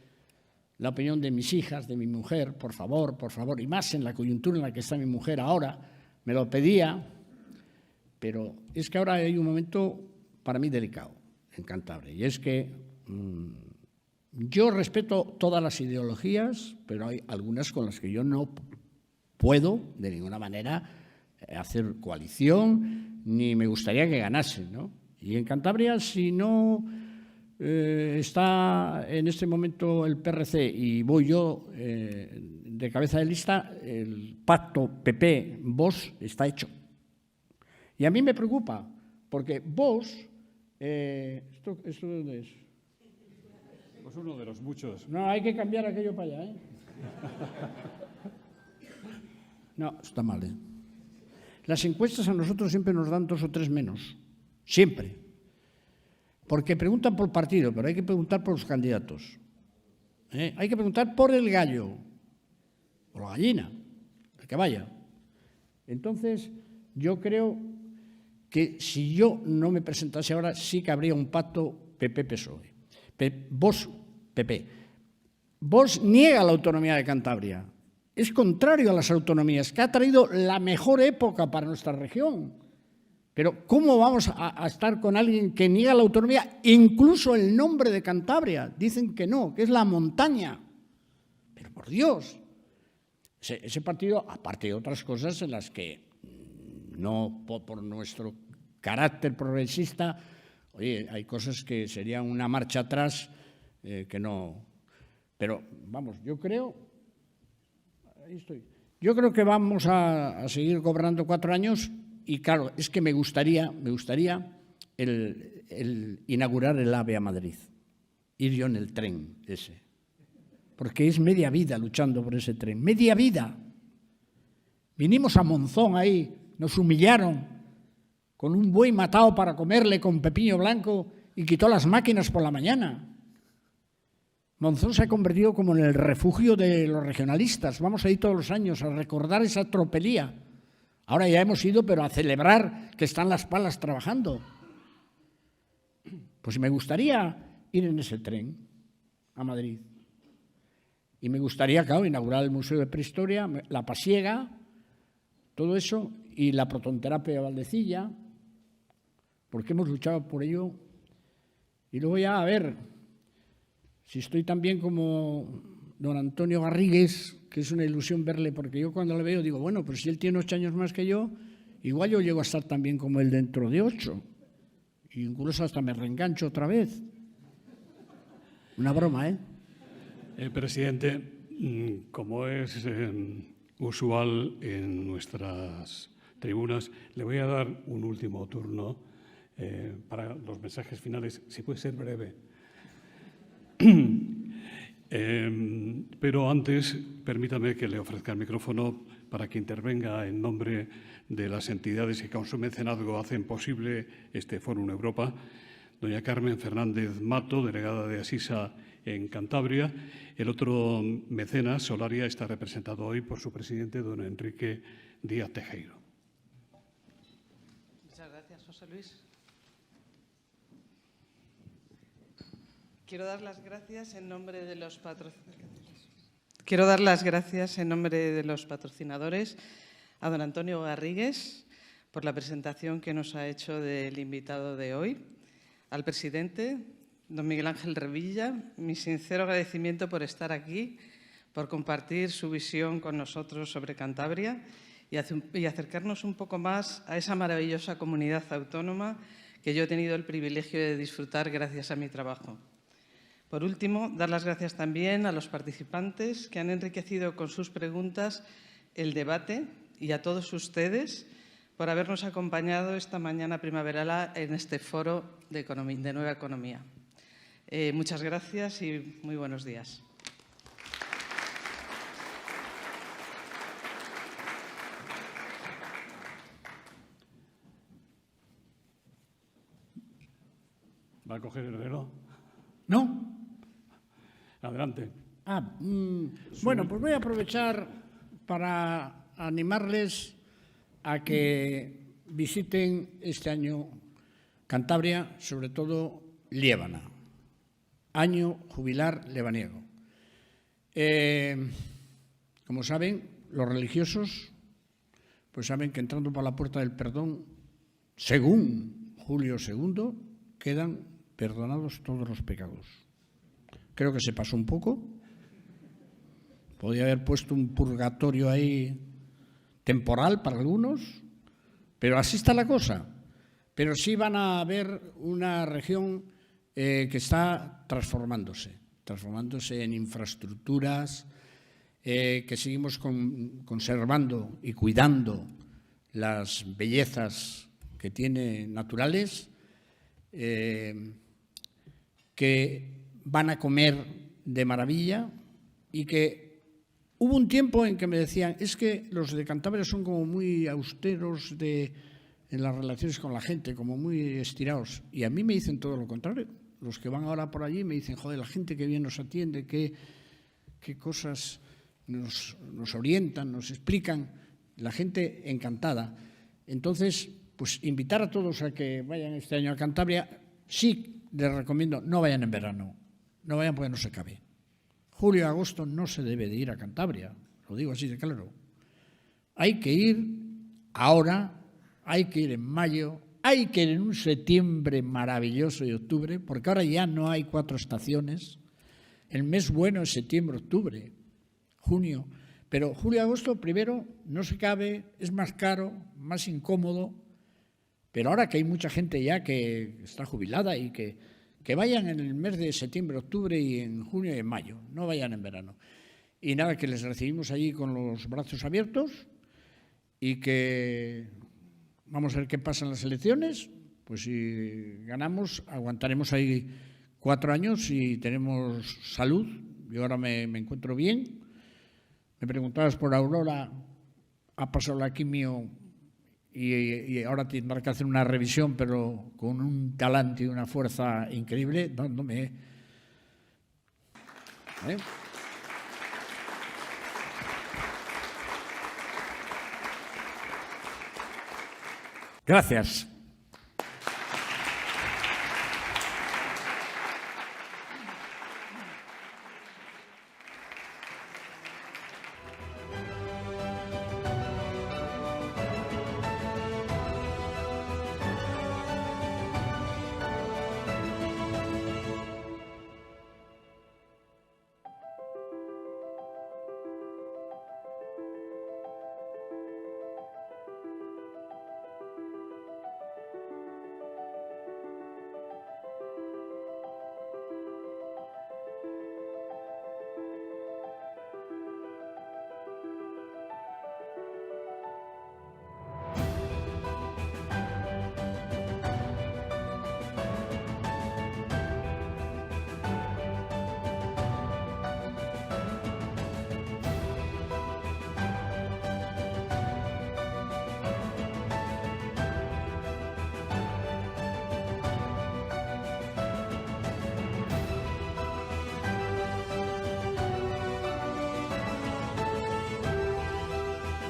la opinión de mis hijas, de mi mujer, por favor, y más en la coyuntura en la que está mi mujer ahora, me lo pedía, pero es que ahora hay un momento para mí delicado en Cantabria, y es que yo respeto todas las ideologías, pero hay algunas con las que yo no puedo de ninguna manera hacer coalición, ni me gustaría que ganasen, ¿no? Y en Cantabria, si no está en este momento el PRC y voy yo de cabeza de lista, el pacto PP-Vox está hecho. Y a mí me preocupa, porque Vox, ¿esto dónde es? Pues uno de los muchos. No, hay que cambiar aquello para allá, ¿eh? No, está mal, ¿eh? Las encuestas a nosotros siempre nos dan 2 o 3 menos. Siempre. Porque preguntan por partido, pero hay que preguntar por los candidatos. Hay que preguntar por el gallo, por la gallina, el que vaya. Entonces, yo creo que si yo no me presentase ahora, sí que habría un pacto PP-PSOE. Vox-PP. Vox niega la autonomía de Cantabria. Es contrario a las autonomías, que ha traído la mejor época para nuestra región. Pero ¿cómo vamos a estar con alguien que niega la autonomía, incluso el nombre de Cantabria? Dicen que no, que es la montaña. Pero por Dios, ese partido, aparte de otras cosas en las que no por nuestro carácter progresista, oye, hay cosas que serían una marcha atrás que no. Pero vamos, yo creo que vamos a seguir gobernando 4 años. Y claro, es que me gustaría el inaugurar el AVE a Madrid, ir yo en el tren ese, porque es media vida luchando por ese tren, media vida. Vinimos a Monzón ahí, nos humillaron con un buey matado para comerle con pepino blanco y quitó las máquinas por la mañana. Monzón se ha convertido como en el refugio de los regionalistas. Vamos a ir todos los años a recordar esa tropelía. Ahora ya hemos ido, pero a celebrar que están las palas trabajando. Pues me gustaría ir en ese tren a Madrid. Y me gustaría, claro, inaugurar el Museo de Prehistoria, la Pasiega, todo eso, y la protonterapia de Valdecilla, porque hemos luchado por ello. Y luego ya, a ver, si estoy tan bien como don Antonio Garrigues, que es una ilusión verle, porque yo cuando le veo digo, bueno, pues si él tiene 8 años más que yo, igual yo llego a estar tan bien como él dentro de 8. E incluso hasta me reengancho otra vez. Una broma, ¿eh? Presidente, como es usual en nuestras tribunas, le voy a dar un último turno para los mensajes finales, si puede ser breve. Pero antes, permítame que le ofrezca el micrófono para que intervenga en nombre de las entidades que con su mecenazgo hacen posible este Fórum Europa. Doña Carmen Fernández Mato, delegada de Asisa en Cantabria. El otro mecenas, Solaria, está representado hoy por su presidente, don Enrique Díaz Tejero. Muchas gracias, José Luis. Quiero dar las gracias en nombre de los patrocinadores a don Antonio Garrigues por la presentación que nos ha hecho del invitado de hoy, al presidente, don Miguel Ángel Revilla, mi sincero agradecimiento por estar aquí, por compartir su visión con nosotros sobre Cantabria y acercarnos un poco más a esa maravillosa comunidad autónoma que yo he tenido el privilegio de disfrutar gracias a mi trabajo. Por último, dar las gracias también a los participantes que han enriquecido con sus preguntas el debate y a todos ustedes por habernos acompañado esta mañana primaveral en este foro de Nueva Economía. Muchas gracias y muy buenos días. ¿Va a coger el reloj? ¿No? Adelante. Bueno, pues voy a aprovechar para animarles a que visiten este año Cantabria, sobre todo Liébana, año jubilar lebaniego. Como saben, los religiosos pues saben que entrando por la puerta del perdón, según Julio II, quedan perdonados todos los pecados. Creo que se pasó un poco. Podría haber puesto un purgatorio ahí temporal para algunos, pero así está la cosa. Pero sí van a ver una región que está transformándose en infraestructuras, que seguimos conservando y cuidando las bellezas que tiene naturales, que van a comer de maravilla y que hubo un tiempo en que me decían, es que los de Cantabria son como muy austeros en las relaciones con la gente, como muy estirados. Y a mí me dicen todo lo contrario. Los que van ahora por allí me dicen, joder, la gente que bien nos atiende, qué cosas nos orientan, nos explican, la gente encantada. Entonces, pues invitar a todos a que vayan este año a Cantabria. Sí, les recomiendo, no vayan en verano, no vayan porque no se cabe. Julio y agosto no se debe de ir a Cantabria, lo digo así de claro. Hay que ir ahora, hay que ir en mayo, hay que ir en un septiembre maravilloso y octubre, porque ahora ya no hay 4 estaciones. El mes bueno es septiembre, octubre, junio. Pero julio y agosto, primero, no se cabe, es más caro, más incómodo. Pero ahora que hay mucha gente ya que está jubilada y que vayan en el mes de septiembre, octubre y en junio y en mayo, no vayan en verano. Y nada, que les recibimos allí con los brazos abiertos y que vamos a ver qué pasa en las elecciones. Pues si ganamos, aguantaremos ahí 4 años y tenemos salud. Yo ahora me encuentro bien. Me preguntabas por Aurora, ha pasado la quimio y ahora tendrá que hacer una revisión, pero con un talante y una fuerza increíble, dándome. Gracias.